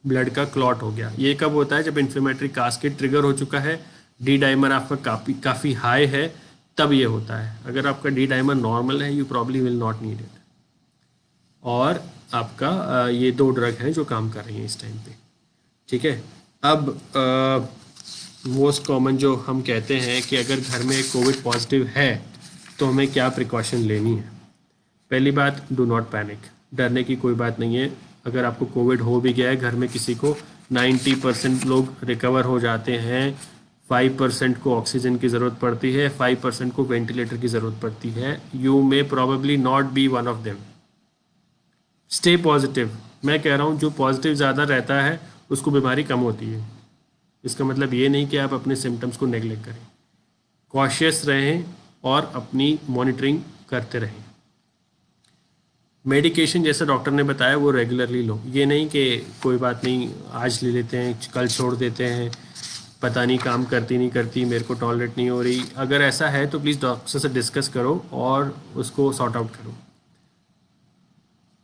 ब्लड का क्लॉट हो गया. ये कब होता है, जब इन्फ्लेमेटरी कास्केड ट्रिगर हो चुका है, डी डाइमर आपका काफ़ी हाई है, तब ये होता है. अगर आपका डी डाइमर नॉर्मल है, you probably will not need it. और आपका ये 2 ड्रग हैं जो काम कर रही हैं इस टाइम पे. ठीक है, अब मोस्ट कॉमन जो हम कहते हैं कि अगर घर में कोविड पॉजिटिव है तो हमें क्या प्रिकॉशन लेनी है. पहली बात, डू नॉट पैनिक, डरने की कोई बात नहीं है. अगर आपको कोविड हो भी गया है घर में किसी को, 90% लोग रिकवर हो जाते हैं. 5% को ऑक्सीजन की ज़रूरत पड़ती है, 5% को वेंटिलेटर की ज़रूरत पड़ती है. You may probably not be one of them. Stay positive. मैं कह रहा हूँ जो पॉजिटिव ज़्यादा रहता है उसको बीमारी कम होती है. इसका मतलब ये नहीं कि आप अपने सिम्टम्स को नेगलेक्ट करें. कॉशियस रहें और अपनी मॉनिटरिंग करते रहें. मेडिकेशन जैसा डॉक्टर ने बताया वो रेगुलरली लो. ये नहीं कि कोई बात नहीं आज ले लेते हैं कल छोड़ देते हैं, पता नहीं काम करती नहीं करती, मेरे को टॉलरेट नहीं हो रही. अगर ऐसा है तो प्लीज़ डॉक्टर से डिस्कस करो और उसको सॉर्ट आउट करो.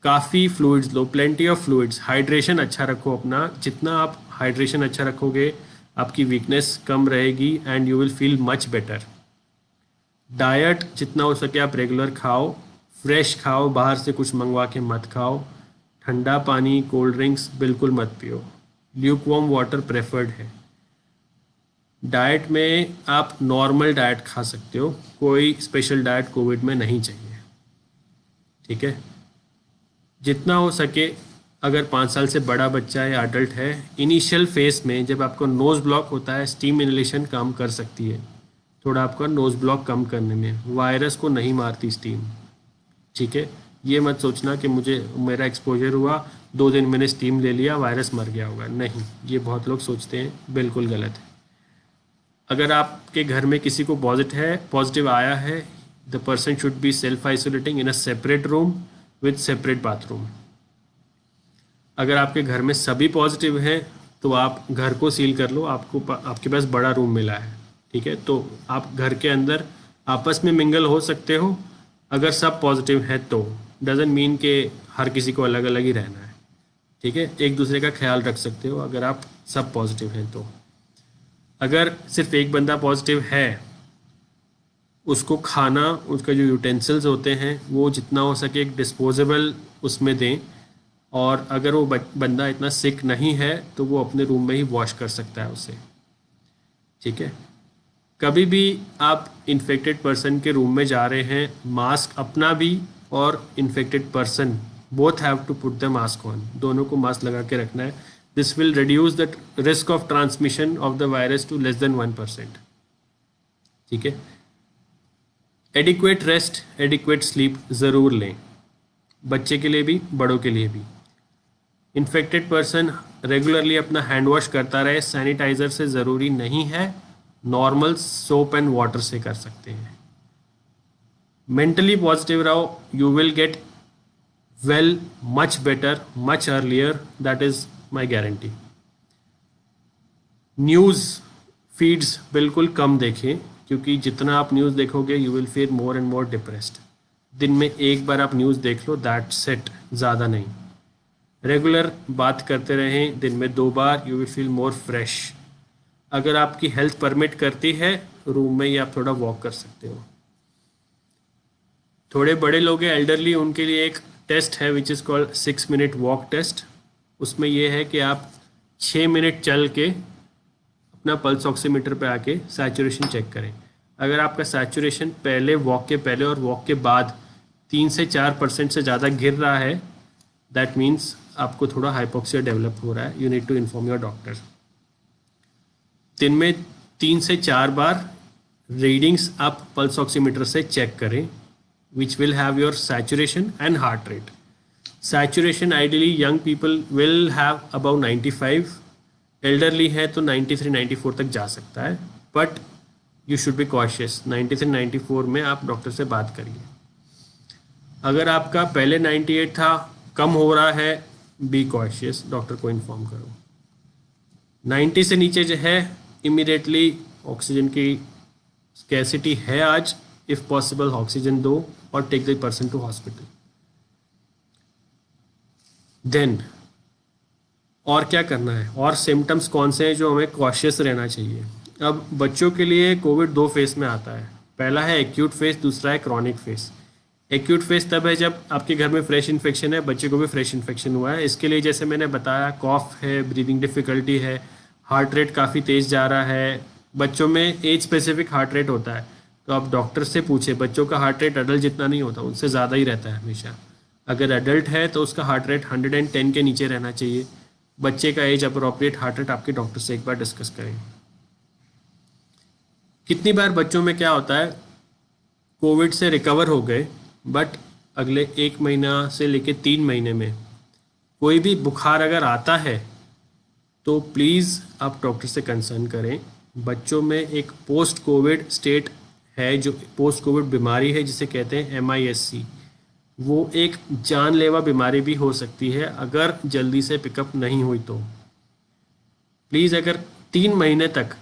काफ़ी fluids low, plenty of fluids, hydration अच्छा रखो अपना, जितना आप हाइड्रेशन अच्छा रखोगे आपकी वीकनेस कम रहेगी and you will feel much better. Diet जितना हो सके आप रेगुलर खाओ, फ्रेश खाओ, बाहर से कुछ मंगवा के मत खाओ, ठंडा पानी कोल्ड ड्रिंक्स बिल्कुल मत पियो, ल्यूकवार्म वाटर प्रेफर्ड है। डाइट में आप नॉर्मल डाइट खा सकते हो, कोई स्पेशल डाइट कोविड में नहीं चाहिए, ठीक है। जितना हो सके अगर 5 साल से बड़ा बच्चा है या अडल्ट है, इनिशियल फेस में जब आपको नोज़ ब्लॉक होता है स्टीम इनहेलेशन काम कर सकती है, थोड़ा आपका नोज़ ब्लॉक कम करने में। वायरस को नहीं मारती स्टीम, ठीक है। ये मत सोचना कि मुझे मेरा एक्सपोजर हुआ 2 दिन मैंने स्टीम ले लिया वायरस मर गया होगा, नहीं, ये बहुत लोग सोचते हैं, बिल्कुल गलत है। अगर आपके घर में किसी को पॉजिटिव आया है, the person should be self isolating in a separate room with separate bathroom. अगर आपके घर में सभी पॉजिटिव हैं तो आप घर को सील कर लो, आपके पास बड़ा रूम मिला है, ठीक है। तो आप घर के अंदर आपस में मिंगल हो सकते हो अगर सब पॉजिटिव है तो, डजंट मीन कि हर किसी को अलग अलग ही रहना है, ठीक है। एक दूसरे का ख्याल रख सकते हो अगर आप सब पॉजिटिव हैं तो। अगर सिर्फ एक बंदा पॉजिटिव है, उसको खाना, उसका जो यूटेंसिल्स होते हैं वो जितना हो सके एक डिस्पोजेबल उसमें दें, और अगर वो बंदा इतना सिक नहीं है तो वो अपने रूम में ही वॉश कर सकता है उसे, ठीक है। कभी भी आप इन्फेक्टेड पर्सन के रूम में जा रहे हैं, मास्क अपना भी और infected person both have to put the mask on, दोनों को मास्क लगा के रखना है। This will reduce the risk of transmission of the virus to less than 1%, ठीक है। एडिक्वेट रेस्ट, एडिक्वेट स्लीप ज़रूर लें, बच्चे के लिए भी बड़ों के लिए भी। इन्फेक्टेड पर्सन रेगुलरली अपना हैंड वॉश करता रहे, सैनिटाइज़र से ज़रूरी नहीं है, नॉर्मल सोप एंड वाटर से कर सकते हैं। मेंटली पॉजिटिव रहो, you will get well much better much earlier, that is my guarantee. News feeds बिल्कुल कम देखें, क्योंकि जितना आप न्यूज़ देखोगे you will feel more and more depressed. दिन में एक बार आप न्यूज़ देख लो, दैट्स इट, ज़्यादा नहीं। रेगुलर बात करते रहें, दिन में 2 बार, you will feel more fresh. अगर आपकी हेल्थ परमिट करती है, रूम में ही आप थोड़ा वॉक कर सकते हो। थोड़े बड़े लोग हैं, एल्डरली, उनके लिए एक टेस्ट है which is called 6 minute walk test. उसमें यह है कि आप 6 मिनट चल के अपना पल्स ऑक्सीमीटर पे आके सैचुरेशन चेक करें। अगर आपका सैचुरेशन पहले वॉक के पहले और वॉक के बाद 3 से 4% से ज़्यादा गिर रहा है, दैट मीन्स आपको थोड़ा हाइपोक्सिया डेवलप हो रहा है, you need to inform your doctor. दिन में 3 से 4 बार रीडिंग्स आप पल्स ऑक्सीमीटर से चेक करें, which will have your saturation and heart rate. Saturation ideally young people will have about 95, elderly है तो 93-94 तक जा सकता है, but you should be cautious. 93-94 में आप डॉक्टर से बात करिए। अगर आपका पहले 98 था, कम हो रहा है, बी कॉशियस, डॉक्टर को इन्फॉर्म करो। 90 से नीचे जो है, इमीडिएटली ऑक्सीजन की स्कैसिटी है आज, इफ़ पॉसिबल ऑक्सीजन दो और take the person to hospital. Then और क्या करना है, और सिम्टम्स कौन से हैं जो हमें कॉशियस रहना चाहिए। अब बच्चों के लिए कोविड 2 फेस में आता है, पहला है एक्यूट फेस, दूसरा है क्रॉनिक फेस। एक्यूट फेस तब है जब आपके घर में फ्रेश इन्फेक्शन है, बच्चे को भी फ्रेश इन्फेक्शन हुआ है। इसके लिए जैसे मैंने बताया, कॉफ है, ब्रीदिंग डिफ़िकल्टी है, हार्ट रेट काफ़ी तेज़ जा रहा है। बच्चों में एज स्पेसिफिक हार्ट रेट होता है, तो आप डॉक्टर से पूछे, बच्चों का हार्ट रेट अडल्ट जितना नहीं होता, उनसे ज़्यादा ही रहता है हमेशा। अगर अडल्ट है तो उसका हार्ट रेट 110 के नीचे रहना चाहिए। बच्चे का एज अप्रोप्रिएट हार्ट रेट आपके डॉक्टर से एक बार डिस्कस करें। कितनी बार बच्चों में क्या होता है, कोविड से रिकवर हो गए, बट अगले 1 महीना से लेके 3 महीने में कोई भी बुखार अगर आता है तो प्लीज़ आप डॉक्टर से कंसर्न करें। बच्चों में एक पोस्ट कोविड स्टेट है, जो पोस्ट कोविड बीमारी है जिसे कहते हैं MIS-C। वो एक जानलेवा बीमारी भी हो सकती है अगर जल्दी से पिकअप नहीं हुई तो। प्लीज़, अगर 3 महीने तक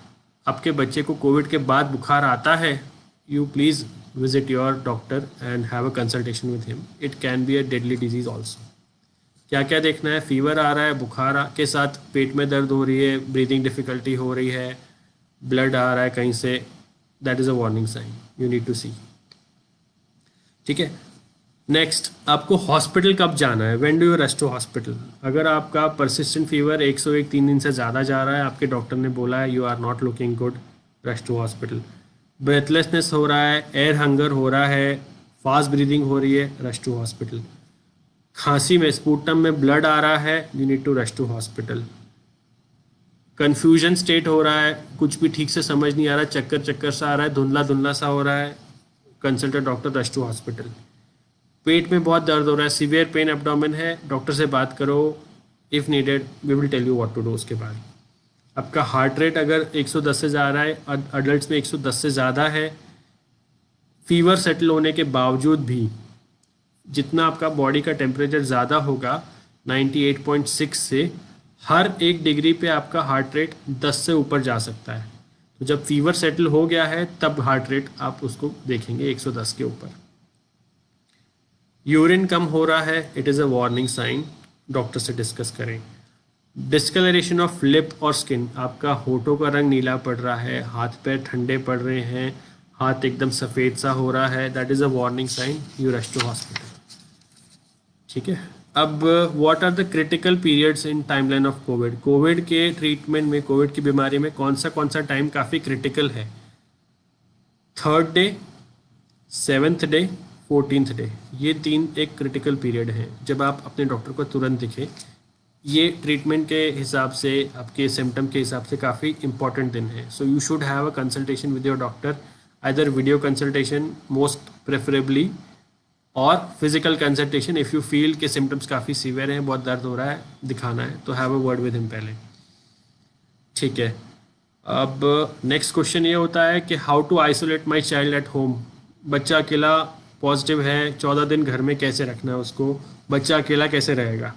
आपके बच्चे को कोविड के बाद बुखार आता है, you please visit your doctor and have a consultation with him. It can be a deadly disease also. क्या क्या देखना है? फीवर आ रहा है, बुखार के साथ पेट में दर्द हो रही है, ब्रीदिंग डिफिकल्टी हो रही है, ब्लड आ रहा है कहीं से, that is a warning sign, you need to see. ठीक है। नेक्स्ट, आपको हॉस्पिटल कब जाना है? When do you rush to hospital? अगर आपका परसिस्टेंट फीवर 101 3 दिन से ज़्यादा जा रहा है, आपके डॉक्टर ने बोला है you are not looking good, rush to hospital. Breathlessness हो रहा है, एयर हंगर हो रहा है, फास्ट ब्रीदिंग हो रही है, रश टू हॉस्पिटल। खांसी में, स्पूटम में ब्लड आ रहा है, you need to rush to hospital. Confusion state हो रहा है, कुछ भी ठीक से समझ नहीं आ रहा, चक्कर चक्कर सा आ रहा है, धुंधला धुंधला सा हो रहा है, consult doctor, rush to hospital. पेट में बहुत दर्द हो रहा है, सीवियर पेन एब्डोमेन है, डॉक्टर से बात करो, if needed we will tell you what to do उसके बाद। आपका हार्ट रेट अगर 110 से जा रहा है, अडल्ट में 110 से ज़्यादा है, फीवर सेटल होने के बावजूद भी, जितना आपका बॉडी का टेम्परेचर ज़्यादा होगा 98.6 से, हर 1 डिग्री पे आपका हार्ट रेट 10 से ऊपर जा सकता है। तो जब फीवर सेटल हो गया है तब हार्ट रेट आप उसको देखेंगे 110 के ऊपर। यूरिन कम हो रहा है, it is a warning sign, doctor से डिस्कस करें। डिस्कलरेशन ऑफ लिप और स्किन, आपका होठों का रंग नीला पड़ रहा है, हाथ पैर ठंडे पड़ रहे हैं, हाथ एकदम सफ़ेद सा हो रहा है, that is a warning sign, you rush to hospital. ठीक है। अब what are the critical periods in timeline of covid? Covid के ट्रीटमेंट में, कोविड की बीमारी में कौन सा टाइम काफ़ी क्रिटिकल है? 3rd day, 7th day, 14th day, ये 3 एक क्रिटिकल पीरियड है जब आप अपने डॉक्टर को तुरंत दिखें। ये ट्रीटमेंट के हिसाब से, आपके सिम्टम के हिसाब से काफ़ी इंपॉर्टेंट दिन है। So you should have a consultation with your doctor, either video consultation most preferably, और physical consultation if you feel कि सिम्टम्स काफ़ी सीवियर हैं, बहुत दर्द हो रहा है, दिखाना है, तो have a word with him पहले। ठीक है। अब नेक्स्ट क्वेश्चन ये होता है कि how to isolate my child at home? बच्चा अकेला पॉजिटिव है, 14 दिन घर में कैसे रखना है उसको? बच्चा अकेला कैसे रहेगा?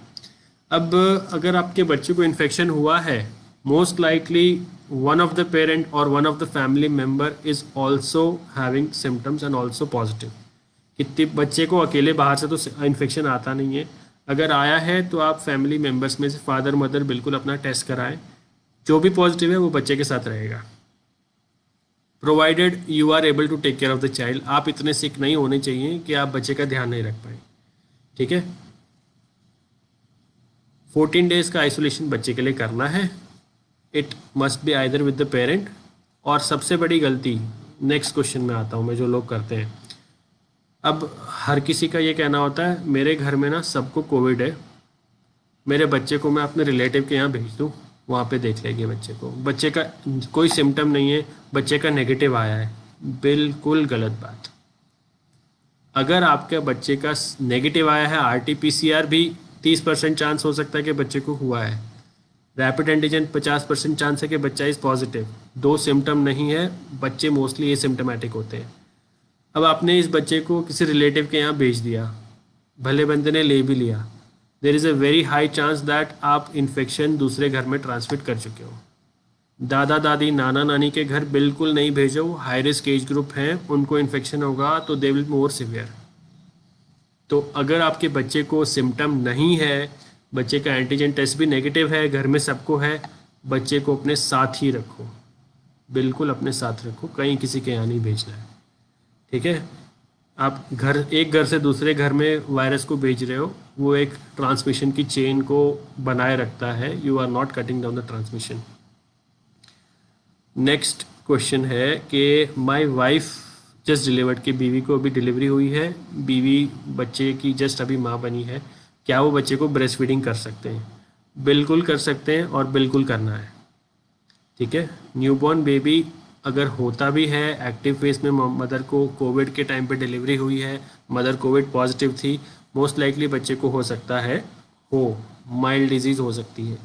अब अगर आपके बच्चे को इन्फेक्शन हुआ है, most likely one of the parent और one of the family member is also having symptoms and also positive. कितने बच्चे को अकेले बाहर से तो इन्फेक्शन आता नहीं है, अगर आया है तो आप फैमिली मेम्बर्स में से फादर मदर बिल्कुल अपना टेस्ट कराएं, जो भी पॉजिटिव है वो बच्चे के साथ रहेगा, provided you are able to take care of the child. आप इतने सिक नहीं होने चाहिए कि आप बच्चे का ध्यान नहीं रख पाए। ठीक है। 14 डेज का आइसोलेशन बच्चे के लिए करना है, it must be either with the parent. और सबसे बड़ी गलती, नेक्स्ट क्वेश्चन में आता हूँ मैं, जो लोग करते हैं, अब हर किसी का ये कहना होता है मेरे घर में ना सबको कोविड है, मेरे बच्चे को मैं अपने रिलेटिव के यहाँ भेज दूँ, वहाँ पे देख लेंगे बच्चे को, बच्चे का कोई सिम्टम नहीं है, बच्चे का नेगेटिव आया है। बिल्कुल गलत बात। अगर आपके बच्चे का नेगेटिव आया है, RT-PCR भी 30% चांस हो सकता है कि बच्चे को हुआ है, रैपिड एंटीजन 50% चांस है कि बच्चा इज़ पॉजिटिव, 2 सिम्टम नहीं है, बच्चे मोस्टली एसिम्टोमेटिक होते हैं। अब आपने इस बच्चे को किसी रिलेटिव के यहाँ भेज दिया, भले बंदे ने ले भी लिया, there is a very high chance that आप इन्फेक्शन दूसरे घर में ट्रांसमिट कर चुके हो। दादा दादी नाना नानी के घर बिल्कुल नहीं भेजो, हाई रिस्क एज ग्रुप हैं, उनको इन्फेक्शन होगा तो दे विल मोर सिवियर। तो अगर आपके बच्चे को सिम्टम नहीं है, बच्चे का एंटीजन टेस्ट भी नेगेटिव है, घर में सबको है, बच्चे को अपने साथ ही रखो, बिल्कुल अपने साथ रखो, कहीं किसी के यहाँ नहीं भेजना है। ठीक है। आप एक घर से दूसरे घर में वायरस को भेज रहे हो, वो एक ट्रांसमिशन की चेन को बनाए रखता है, you are not cutting down the transmission. Next question है कि माय वाइफ जस्ट डिलीवर्ड, की बीवी को अभी डिलीवरी हुई है, बीवी बच्चे की जस्ट अभी माँ बनी है, क्या वो बच्चे को ब्रेस्ट फीडिंग कर सकते हैं? बिल्कुल कर सकते हैं और बिल्कुल करना है। ठीक है। न्यूबॉर्न बेबी अगर होता भी है, एक्टिव फेस में मदर को कोविड के टाइम पे डिलीवरी हुई है, मदर कोविड पॉजिटिव थी, मोस्ट लाइकली बच्चे को हो सकता है, माइल्ड डिजीज़ हो सकती है।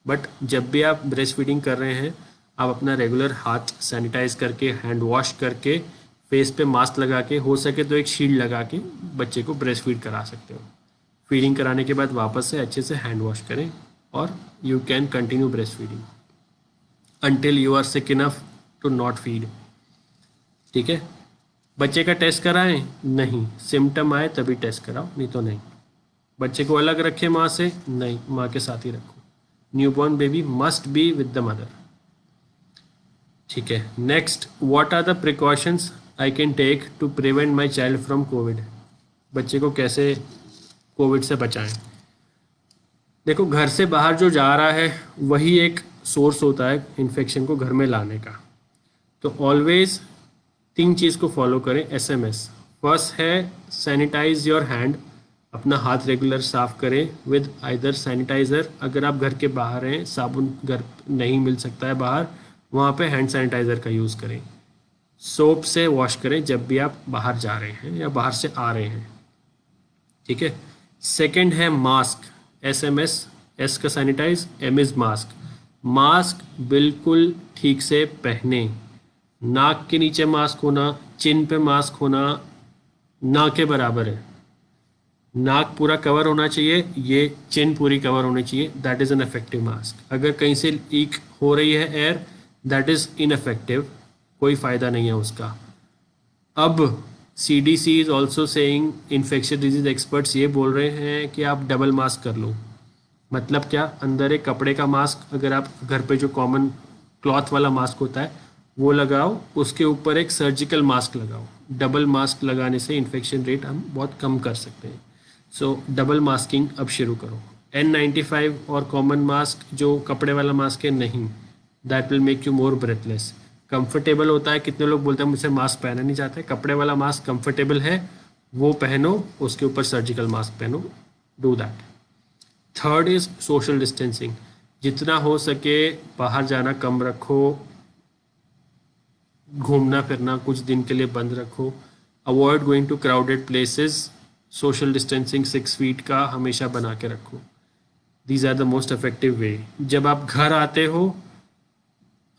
बट जब भी आप ब्रेस्ट फीडिंग कर रहे हैं, आप अपना रेगुलर हाथ सैनिटाइज करके, हैंड वॉश करके, फेस पे मास्क लगा के, हो सके तो एक शील्ड लगा के बच्चे को ब्रेस्ट फीड करा सकते हो। फीडिंग कराने के बाद वापस से अच्छे से हैंड वॉश करें और you can continue breast feeding until you are sick enough to not feed। ठीक है। बच्चे का टेस्ट कराएं? नहीं, सिम्टम आए तभी टेस्ट कराओ, नहीं तो नहीं। बच्चे को अलग रखे माँ से, नहीं, माँ के साथ ही रखो। Newborn baby must be with the mother. ठीक है, next, what are the precautions I can take to prevent my child from covid. बच्चे को कैसे कोविड से बचाएं। देखो, घर से बाहर जो जा रहा है वही एक सोर्स होता है इन्फेक्शन को घर में लाने का। तो ऑलवेज 3 चीज़ को फॉलो करें। SMS फर्स्ट है सैनिटाइज योर हैंड, अपना हाथ रेगुलर साफ करें विद आइदर सैनिटाइज़र। अगर आप घर के बाहर हैं, साबुन घर नहीं मिल सकता है बाहर, वहाँ पे हैंड सैनिटाइज़र का यूज़ करें। सोप से वॉश करें जब भी आप बाहर जा रहे हैं या बाहर से आ रहे हैं। ठीक है। सेकंड है मास्क। SMS, S का sanitise, M is mask. Mask बिल्कुल ठीक से पहने। नाक के नीचे मास्क होना, चिन पे मास्क होना ना के बराबर है। नाक पूरा कवर होना चाहिए, ये चिन पूरी कवर होनी चाहिए, that is an effective mask. अगर कहीं से लीक हो रही है एयर, दैट इज़ इनफेक्टिव, कोई फ़ायदा नहीं है उसका। अब CDC is also saying, infectious disease experts ये बोल रहे हैं कि आप डबल मास्क कर लो। मतलब क्या, अंदर एक कपड़े का मास्क, अगर आप घर पे जो कॉमन क्लॉथ वाला मास्क होता है वो लगाओ, उसके ऊपर एक सर्जिकल मास्क लगाओ। डबल मास्क लगाने से इन्फेक्शन रेट हम बहुत कम कर सकते हैं। सो डबल मास्किंग अब शुरू करो। N95 और कॉमन मास्क जो कपड़े वाला मास्क है, नहीं, that will make you more breathless. Comfortable होता है, कितने लोग बोलते हैं मुझसे मास्क पहनना नहीं चाहते। कपड़े वाला मास्क कंफर्टेबल है, वो पहनो, उसके ऊपर सर्जिकल मास्क पहनो, do that. Third is social distancing. जितना हो सके बाहर जाना कम रखो, घूमना फिरना कुछ दिन के लिए बंद रखो। Avoid going to crowded places. Social distancing 6 feet का हमेशा बना के रखो। These are the most effective way. जब आप घर आते हो,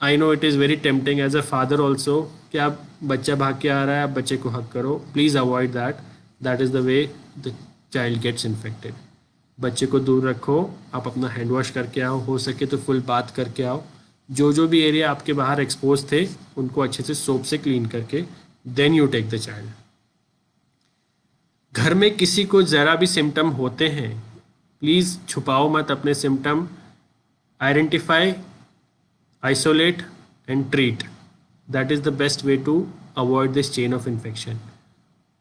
I know it is very tempting as a father also कि आप, बच्चा भाग के आ रहा है, आप बच्चे को हक करो। Please avoid that, that is the way the child gets infected. बच्चे को दूर रखो, आप अपना हैंड वॉश करके आओ, हो सके तो फुल बात करके आओ। जो भी एरिया आपके बाहर एक्सपोज थे उनको अच्छे से सोप से क्लीन करके then you take the child. घर में किसी को ज़रा भी सिम्टम होते हैं, प्लीज़ छुपाओ मत अपने symptom. Identify, isolate and treat. That is the best way to avoid this chain of infection.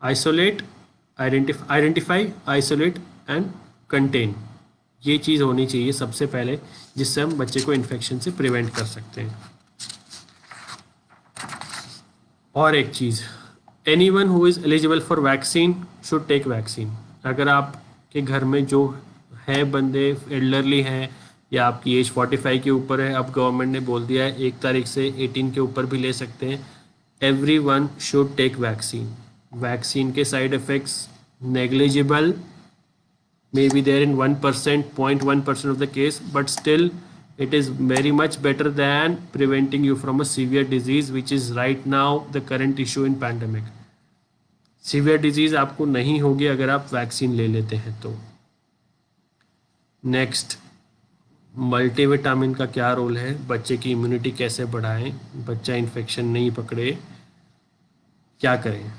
Isolate, identify, isolate and contain. ये चीज़ होनी चाहिए सबसे पहले, जिससे हम बच्चे को इन्फेक्शन से प्रिवेंट कर सकते हैं। और एक चीज़, anyone who is eligible for vaccine should take vaccine. अगर आपके घर में जो है बंदे एल्डरली हैं या आपकी एज 45 के ऊपर है, अब गवर्नमेंट ने बोल दिया है 1 तारीख से 18 के ऊपर भी ले सकते हैं। Everyone should take vaccine. Vaccine के side effects negligible, may be there in 1%, 0.1% of the case, but still it is very much better than preventing you from a severe disease, which is right now the current issue in pandemic. Severe disease आपको नहीं होगी अगर आप vaccine ले लेते हैं तो। Next, multivitamin का क्या रोल है, बच्चे की इम्यूनिटी कैसे बढ़ाएं, बच्चा इन्फेक्शन नहीं पकड़े, क्या करें।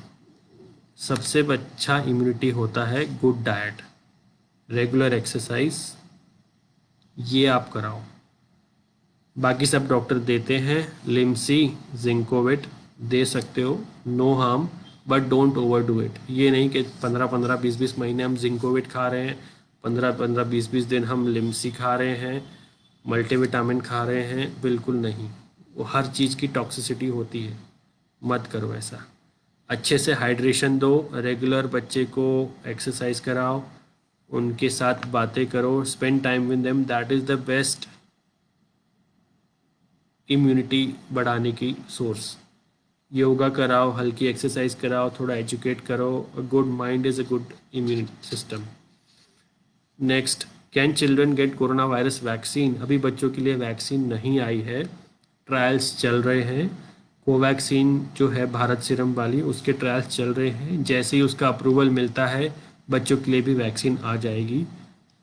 सबसे अच्छा इम्यूनिटी होता है गुड डाइट, रेगुलर एक्सरसाइज, ये आप कराओ। बाकी सब डॉक्टर देते हैं, लिम्सी, जिंकोविट दे सकते हो, no harm, but don't overdo it. ये नहीं कि 15-15, 20-20 महीने हम जिंकोविट खा रहे हैं, 15-15, 20-20 दिन हम लिम्सी खा रहे हैं, मल्टीविटामिन खा रहे हैं, बिल्कुल नहीं। वो हर चीज़ की टॉक्सिसिटी होती है, मत करो ऐसा। अच्छे से हाइड्रेशन दो, रेगुलर बच्चे को एक्सरसाइज कराओ, उनके साथ बातें करो, spend time with them, that is the best immunity बढ़ाने की सोर्स। योगा कराओ, हल्की एक्सरसाइज कराओ, थोड़ा एजुकेट करो। A good mind is a good immunity system. Next, can children gate corona virus vaccine. अभी बच्चों के लिए वैक्सीन नहीं आई है, ट्रायल्स चल रहे हैं। कोवैक्सीन जो है भारत सीरम वाली, उसके ट्रायल्स चल रहे हैं। जैसे ही उसका अप्रूवल मिलता है बच्चों के लिए भी वैक्सीन आ जाएगी।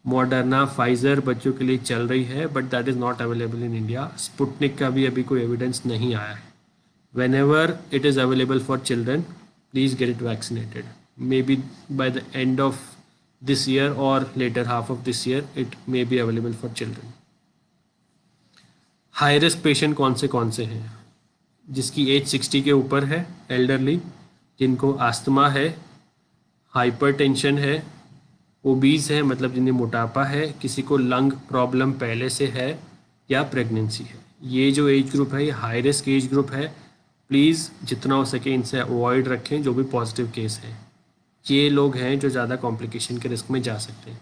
मॉडर्ना, फाइज़र बच्चों के लिए चल रही है, but that is not available in India. Sputnik का भी अभी कोई एविडेंस नहीं आया है। whenever it is available for children, please get it vaccinated. Maybe by the end of this year or later half of this year it may be available for children. High risk patient कौन से हैं? जिसकी as 60 के ऊपर है, elderly, जिनको asthma है, hypertension है, ओबीज है मतलब जिन्हें मोटापा है, किसी को लंग प्रॉब्लम पहले से है या प्रेगनेंसी है। ये जो एज ग्रुप है ये हाई रिस्क एज ग्रुप है। प्लीज़ जितना हो सके इनसे अवॉइड रखें जो भी पॉजिटिव केस हैं। ये लोग हैं जो ज़्यादा कॉम्प्लिकेशन के रिस्क में जा सकते हैं।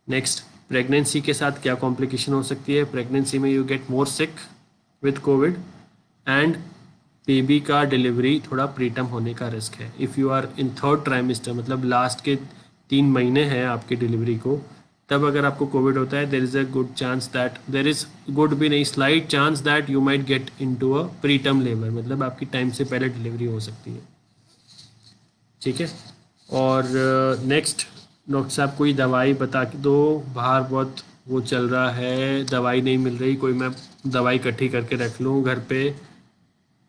नेक्स्ट, प्रेगनेंसी के साथ क्या कॉम्प्लिकेशन हो सकती है? प्रेगनेंसी में you get more sick with covid and baby का डिलीवरी थोड़ा प्रीटर्म होने का रिस्क है। If you are in third trimester मतलब लास्ट के 3 महीने हैं आपके डिलीवरी को, तब अगर आपको कोविड होता है there is a good chance that, there is good भी नहीं, slight chance that you might get into a preterm labour, मतलब आपकी टाइम से पहले डिलीवरी हो सकती है। ठीक है। और नेक्स्ट, डॉक्टर साहब कोई दवाई बता दो, बाहर बहुत वो चल रहा है, दवाई नहीं मिल रही, कोई मैं दवाई इकट्ठी करके रख लूँ घर पे?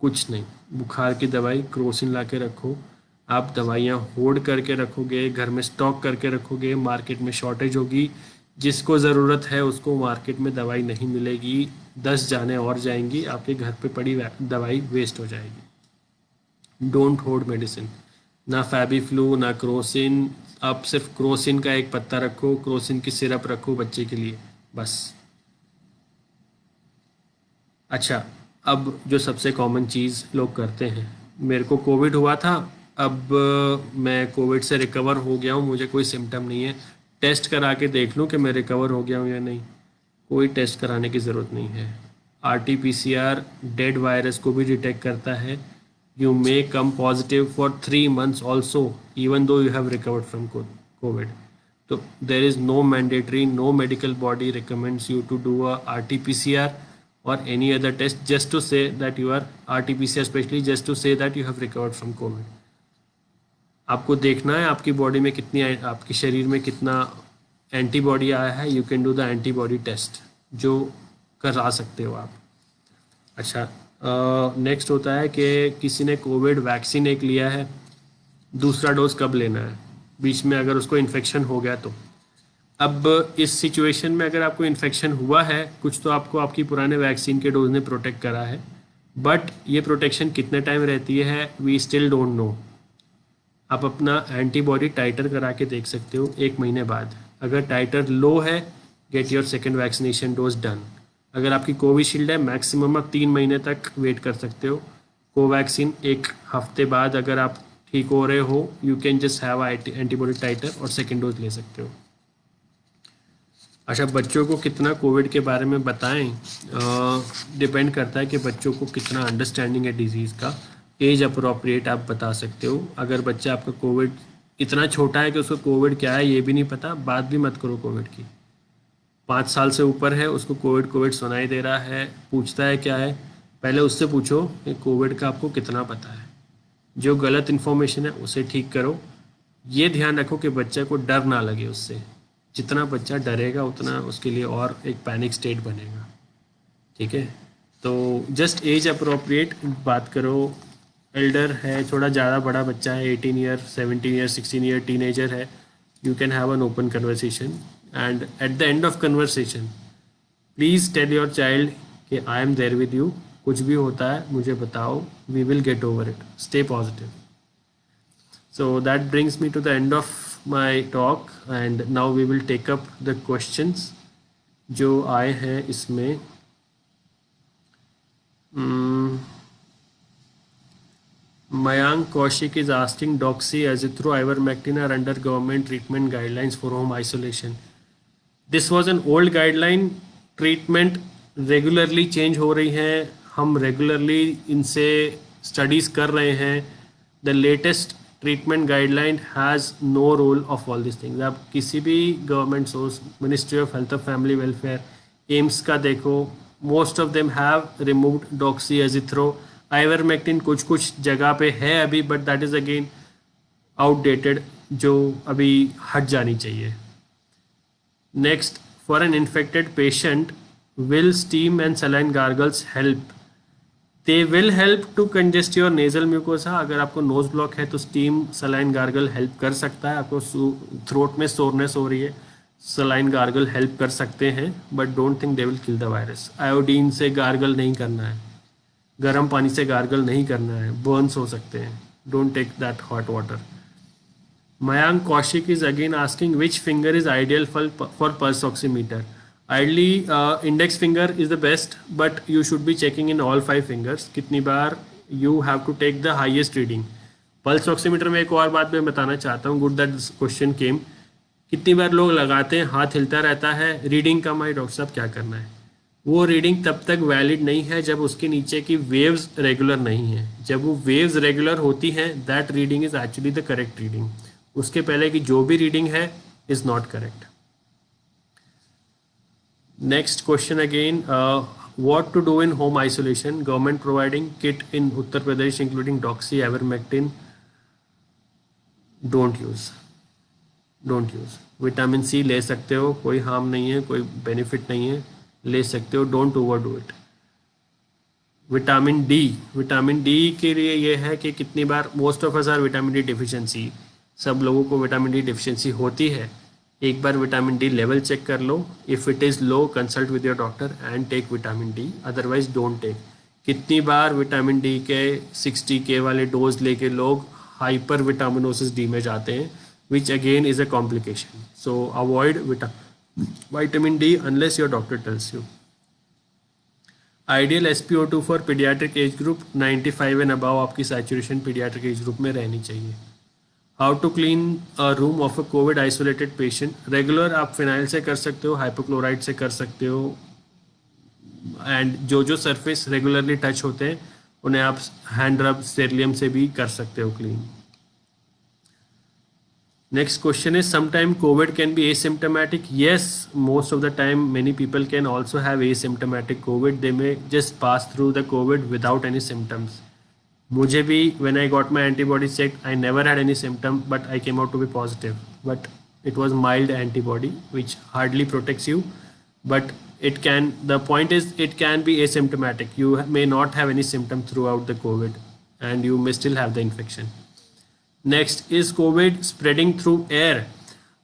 कुछ नहीं, बुखार की दवाई क्रोसिन ला के रखो। आप दवाइयाँ होल्ड करके रखोगे, घर में स्टॉक करके रखोगे, मार्केट में शॉर्टेज होगी, जिसको ज़रूरत है उसको मार्केट में दवाई नहीं मिलेगी, 10 जाने और जाएंगी, आपके घर पे पड़ी दवाई वेस्ट हो जाएगी। डोंट होल्ड मेडिसिन, ना फैबी फ्लू ना क्रोसिन। आप सिर्फ क्रोसिन का एक पत्ता रखो, क्रोसिन की सिरप रखो बच्चे के लिए, बस। अच्छा, अब जो सबसे कॉमन चीज़ लोग करते हैं, मेरे को कोविड हुआ था, अब मैं कोविड से रिकवर हो गया हूँ, मुझे कोई सिम्टम नहीं है, टेस्ट करा के देख लूँ कि मैं रिकवर हो गया हूँ या नहीं। कोई टेस्ट कराने की ज़रूरत नहीं है। RT-PCR डेड वायरस को भी डिटेक्ट करता है। You may come positive for 3 months also even though you have recovered from Covid. तो there is no mandatory, no medical body recommends you to do a RT-PCR or any other test just to say that you are RT-PCR especially just to say that you have recovered from COVID. आपको देखना है आपकी body में कितनी, आपके शरीर में कितना एंटीबॉडी आया है। You can do the antibody test जो करा सकते हो आप। अच्छा, नेक्स्ट होता है कि किसी ने कोविड वैक्सीन एक लिया है, दूसरा डोज कब लेना है? बीच में अगर उसको इन्फेक्शन हो गया तो। अब इस सिचुएशन में अगर आपको इन्फेक्शन हुआ है कुछ, तो आपको आपकी पुराने वैक्सीन के डोज ने प्रोटेक्ट करा है, बट ये प्रोटेक्शन कितने टाइम रहती है वी स्टिल डोंट नो। आप अपना एंटीबॉडी टाइटर करा के देख सकते हो 1 महीने बाद। अगर टाइटर लो है, get your second vaccination dose done. अगर आपकी कोविशील्ड है, मैक्सिमम आप 3 महीने तक वेट कर सकते हो। कोवैक्सीन 1 हफ्ते बाद अगर आप ठीक हो रहे हो, you can just have antibody titre और सेकेंड डोज ले सकते हो। अच्छा, बच्चों को कितना कोविड के बारे में बताएं? डिपेंड करता है कि बच्चों को कितना अंडरस्टैंडिंग है डिजीज़ का। एज अप्रोप्रिएट आप बता सकते हो। अगर बच्चा आपका कोविड इतना छोटा है कि उसको कोविड क्या है ये भी नहीं पता, बात भी मत करो कोविड की। 5 साल से ऊपर है, उसको कोविड सुनाई दे रहा है, पूछता है क्या है, पहले उससे पूछो कि कोविड का आपको कितना पता है। जो गलत इन्फॉर्मेशन है उसे ठीक करो। ये ध्यान रखो कि बच्चे को डर ना लगे उससे। जितना बच्चा डरेगा उतना उसके लिए और एक पैनिक स्टेट बनेगा। ठीक है, तो जस्ट एज अप्रोप्रिएट बात करो। एल्डर है, थोड़ा ज़्यादा बड़ा बच्चा है, 18 ईयर, 17 ईयर, 16 ईयर, टीनेजर है, you can have an open conversation and at the end of conversation please tell your child कि I am there with you, कुछ भी होता है मुझे बताओ, we will get over it, stay positive. So that brings me to the end of my talk and now we will take up the questions जो आए हैं इसमें। Mayank Kaushik is asking, Doxy, Azithro, Ivermectin are under government treatment guidelines for home isolation. This was an old guideline. Treatment regularly change हो रही है, हम regularly इनसे studies कर रहे हैं। The latest treatment guideline has no role of all this things. आप किसी भी government source, ministry of health और फैमिली वेलफेयर, एम्स का देखो, most of them have removed doxy, azithro, ivermectin कुछ जगह पे है अभी, but that is again outdated, जो अभी हट जानी चाहिए। Next, for an infected patient will steam and saline gargles help? They will help to congest your nasal mucosa. अगर आपको नोज ब्लॉक है तो स्टीम सलाइन गार्गल हेल्प कर सकता है. आपको थ्रोट में सोरनेस हो रही है, सलाइन गार्गल हेल्प कर सकते हैं, but don't think they will kill the virus. Iodine से गार्गल नहीं करना है, गर्म पानी से गार्गल नहीं करना है, बर्न्स हो सकते हैं. Don't take that hot water. Mayank Kaushik is again asking which finger is ideal for pulse oximeter. Ideally, index finger is the best, but you should be checking in all 5 fingers. कितनी बार you have to take the highest reading. Pulse oximeter में एक और बात मैं बताना चाहता हूँ. Good that question came. कितनी बार लोग लगाते हैं, हाथ हिलता रहता है, रीडिंग कम आई, डॉक्टर साहब क्या करना है. वो रीडिंग तब तक वैलिड नहीं है जब उसके नीचे की वेव्स रेगुलर नहीं है. जब वो वेव्स रेगुलर होती हैं, that reading is actually the correct reading. उसके पहले की जो भी रीडिंग है is not correct. Next question again, what to do in home isolation. Government providing kit in Uttar Pradesh including doxy, ivermectin. Don't use. Vitamin C ले सकते हो, कोई हार्म नहीं है, कोई बेनिफिट नहीं है, ले सकते हो. Don't overdo it. Vitamin D के लिए ये है कि कितनी बार, most of us are vitamin D deficiency. सब लोगों को विटामिन डी डिफिशिएंसी होती है. एक बार विटामिन डी लेवल चेक कर लो. If it is low, consult with your doctor and take vitamin D, otherwise don't take. कितनी बार विटामिन डी के 60K वाले डोज लेके लोग हाइपर विटामिनोसिस डी में जाते हैं, which again is a complication. So avoid vitamin D unless your doctor tells you. Ideal SpO2 for paediatric age group 95 and above आपकी सैचुरेशन पीडियाट्रिक एज ग्रुप में रहनी चाहिए. How to clean a room of a covid isolated patient. Regular आप phenyl से कर सकते हो, hypochloride से कर सकते हो, एंड जो सरफेस रेगुलरली टच होते हैं उन्हें आप हैंड रब स्टेरिलियम से भी कर सकते हो clean. Next question is, sometime COVID can be asymptomatic. Yes, most of the time many people can also have asymptomatic COVID. They may just pass through the COVID without any symptoms. मुझे भी when I got my antibodies checked, I never had any symptom, but I came out to be positive. But it was mild antibody, which hardly protects you. But the point is, it can be asymptomatic. You may not have any symptom throughout the COVID, and you may still have the infection. Next, is Covid spreading through air.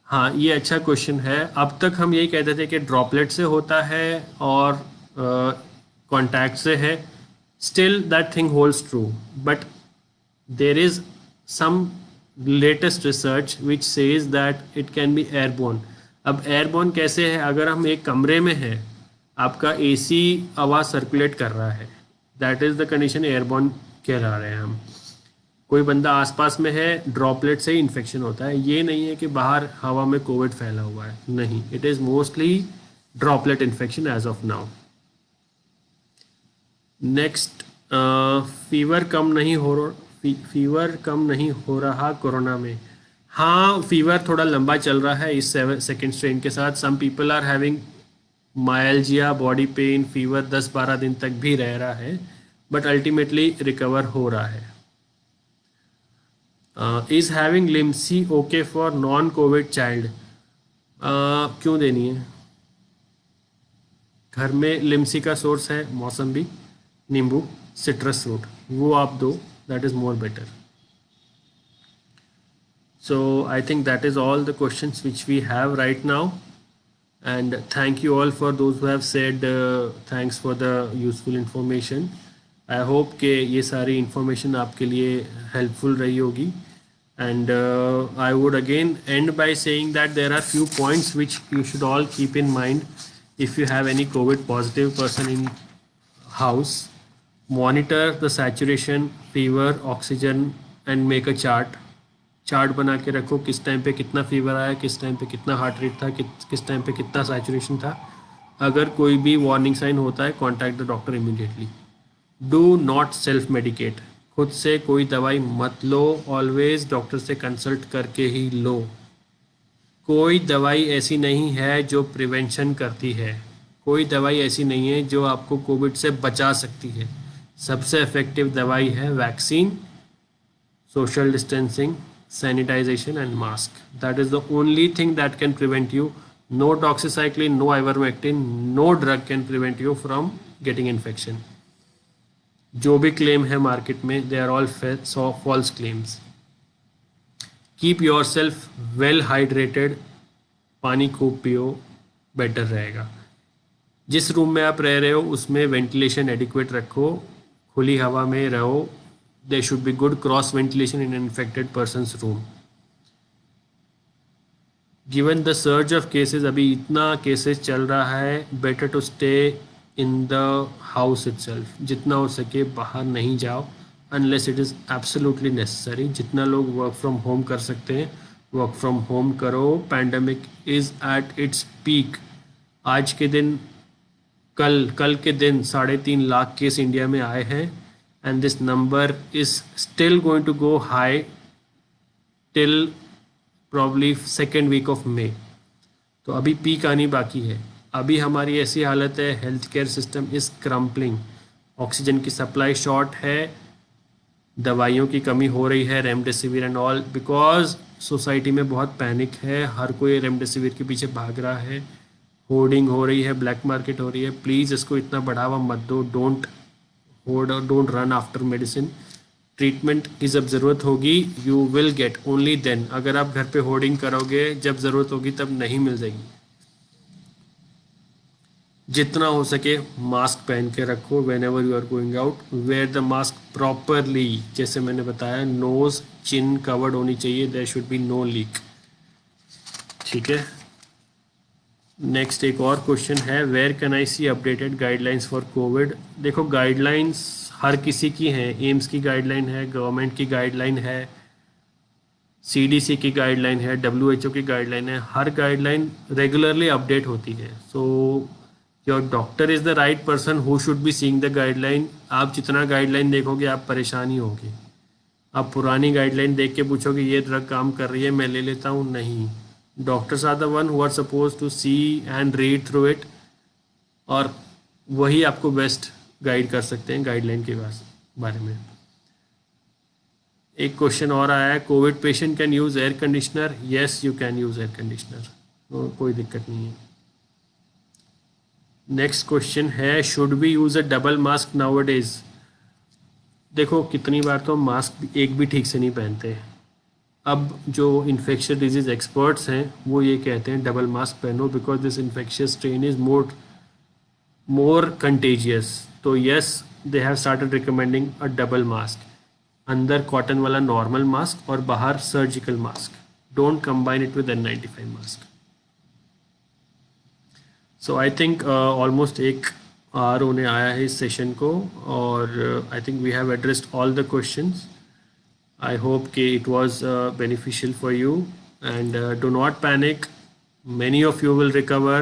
हाँ, ये अच्छा question है. अब तक हम यही कहते थे कि ड्रॉपलेट से होता है और कॉन्टैक्ट से है. Still that thing holds true, but there is some latest research which says that it can be airborne. अब एयरबोर्न कैसे है? अगर हम एक कमरे में हैं, आपका AC आवाज़ सर्कुलेट कर रहा है, that is the condition airborne कह रहे हैं हम. कोई बंदा आसपास में है, ड्रॉपलेट से ही इन्फेक्शन होता है. ये नहीं है कि बाहर हवा में कोविड फैला हुआ है, नहीं. It is mostly droplet infection as of now. Next, fever कम नहीं हो रहा कोरोना में. हाँ, फीवर थोड़ा लंबा चल रहा है इस सेकेंड स्ट्रेन के साथ. Some people are having myalgia, body pain, fever 10-12 दिन तक भी रह रहा है, बट अल्टीमेटली रिकवर हो रहा है. Is having Limcee okay for non Covid child. क्यों देनी है? घर में लिम्सी का सोर्स है मौसम्बी, नींबू, सिट्रस फ्रूट, वो आप दो, that is more better. So I think that is all the questions which we have right now, and thank you all for those who have said thanks for the useful information. I hope कि ये सारी information आपके लिए helpful रही होगी, and I would again end by saying that there are few points which you should all keep in mind. If you have any COVID positive person in house, monitor the saturation, fever, oxygen and make a chart. Chart बना के रखो, किस time पे कितना fever आया, किस time पे कितना हार्ट रेट था, किस टाइम पे कितना सैचुरेशन था. अगर कोई भी वार्निंग साइन होता है, contact the doctor immediately. Do not self medicate. खुद से कोई दवाई मत लो, ऑलवेज डॉक्टर से कंसल्ट करके ही लो. कोई दवाई ऐसी नहीं है जो प्रिवेंशन करती है, कोई दवाई ऐसी नहीं है जो आपको कोविड से बचा सकती है. सबसे इफेक्टिव दवाई है vaccine, social distancing, sanitization and mask. That is the only thing that can prevent you. No doxycycline, no ivermectin, no drug can prevent you from getting infection. जो भी क्लेम है मार्केट में, they are all false claims. Keep yourself well hydrated, पानी खूब पियो, better रहेगा. जिस room में आप रह रहे हो उसमें वेंटिलेशन एडिक्वेट रखो, खुली हवा में रहो. There should be good cross ventilation in infected persons room. Given the surge of cases, अभी इतना केसेस चल रहा है, better to stay in the house itself. जितना हो सके बाहर नहीं जाओ unless it is absolutely necessary. जितना लोग वर्क फ्रॉम होम कर सकते हैं वर्क फ्रॉम होम करो. Pandemic is at its peak. आज के दिन कल के दिन 3.5 लाख केस इंडिया में आए हैं and this number is still going to go high till probably second week of May. तो अभी पीक आनी बाकी है. अभी हमारी ऐसी हालत है, health care system is crumpling. Oxygen की सप्लाई शॉर्ट है, दवाइयों की कमी हो रही है, remdesivir and all, because society में बहुत पैनिक है. हर कोई रेमडेसिविर के पीछे भाग रहा है, होर्डिंग हो रही है, ब्लैक मार्केट हो रही है. प्लीज़ इसको इतना बढ़ावा मत दो. डोंट होर्ड और don't run after medicine. Treatment की जब ज़रूरत होगी you will get only then. अगर आप घर पे होर्डिंग करोगे, जब ज़रूरत होगी तब नहीं मिल जाएगी. जितना हो सके मास्क पहन के रखो. Whenever you are going out, wear the mask properly. जैसे मैंने बताया, नोज चिन कवर्ड होनी चाहिए. There should be no leak. ठीक है. नेक्स्ट एक और क्वेश्चन है, where can I see updated guidelines for COVID. देखो, गाइडलाइंस हर किसी की हैं. एम्स की गाइडलाइन है, गवर्नमेंट की गाइडलाइन है, CDC की गाइडलाइन है, WHO की गाइडलाइन है. हर गाइडलाइन रेगुलरली अपडेट होती है. So your doctor is the right person who should be seeing the guideline. आप जितना गाइडलाइन देखोगे आप परेशान ही होगे. आप पुरानी गाइडलाइन देख के पूछोगे ये ड्रग काम कर रही है, मैं ले लेता हूँ. नहीं, doctors are the one who are suppose to see and read through it, और वही आपको बेस्ट गाइड कर सकते हैं गाइडलाइन के बारे में. एक क्वेश्चन और आया है, Covid patient can use air conditioner. Yes, you can use air conditioner, कोई दिक्कत नहीं है. नेक्स्ट क्वेश्चन है, should be use a double mask now days. देखो, कितनी बार तो मास्क एक भी ठीक से नहीं पहनते. अब जो इन्फेक्शियस डिजीज़ एक्सपर्ट्स हैं वो ये कहते हैं डबल मास्क पहनो, because this infectious strain is more contagious. तो yes, they have started recommending a double mask. अंदर कॉटन वाला नॉर्मल मास्क और बाहर surgical mask. Don't combine it with N95 mask. So I think almost 1 hour होने आया है इस session को, और I think we have addressed all the questions. I hope it was beneficial for you, and do not panic. Many of you will recover.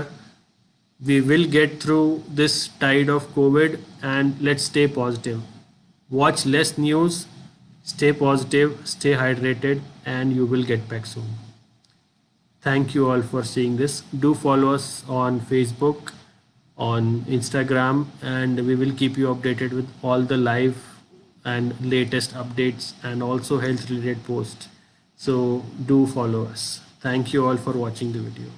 We will get through this tide of COVID, and let's stay positive. Watch less news, stay positive, stay hydrated, and you will get back soon. Thank you all for seeing this. Do follow us on Facebook, on Instagram, and we will keep you updated with all the live and latest updates and also health related posts. So do follow us. Thank you all for watching the video.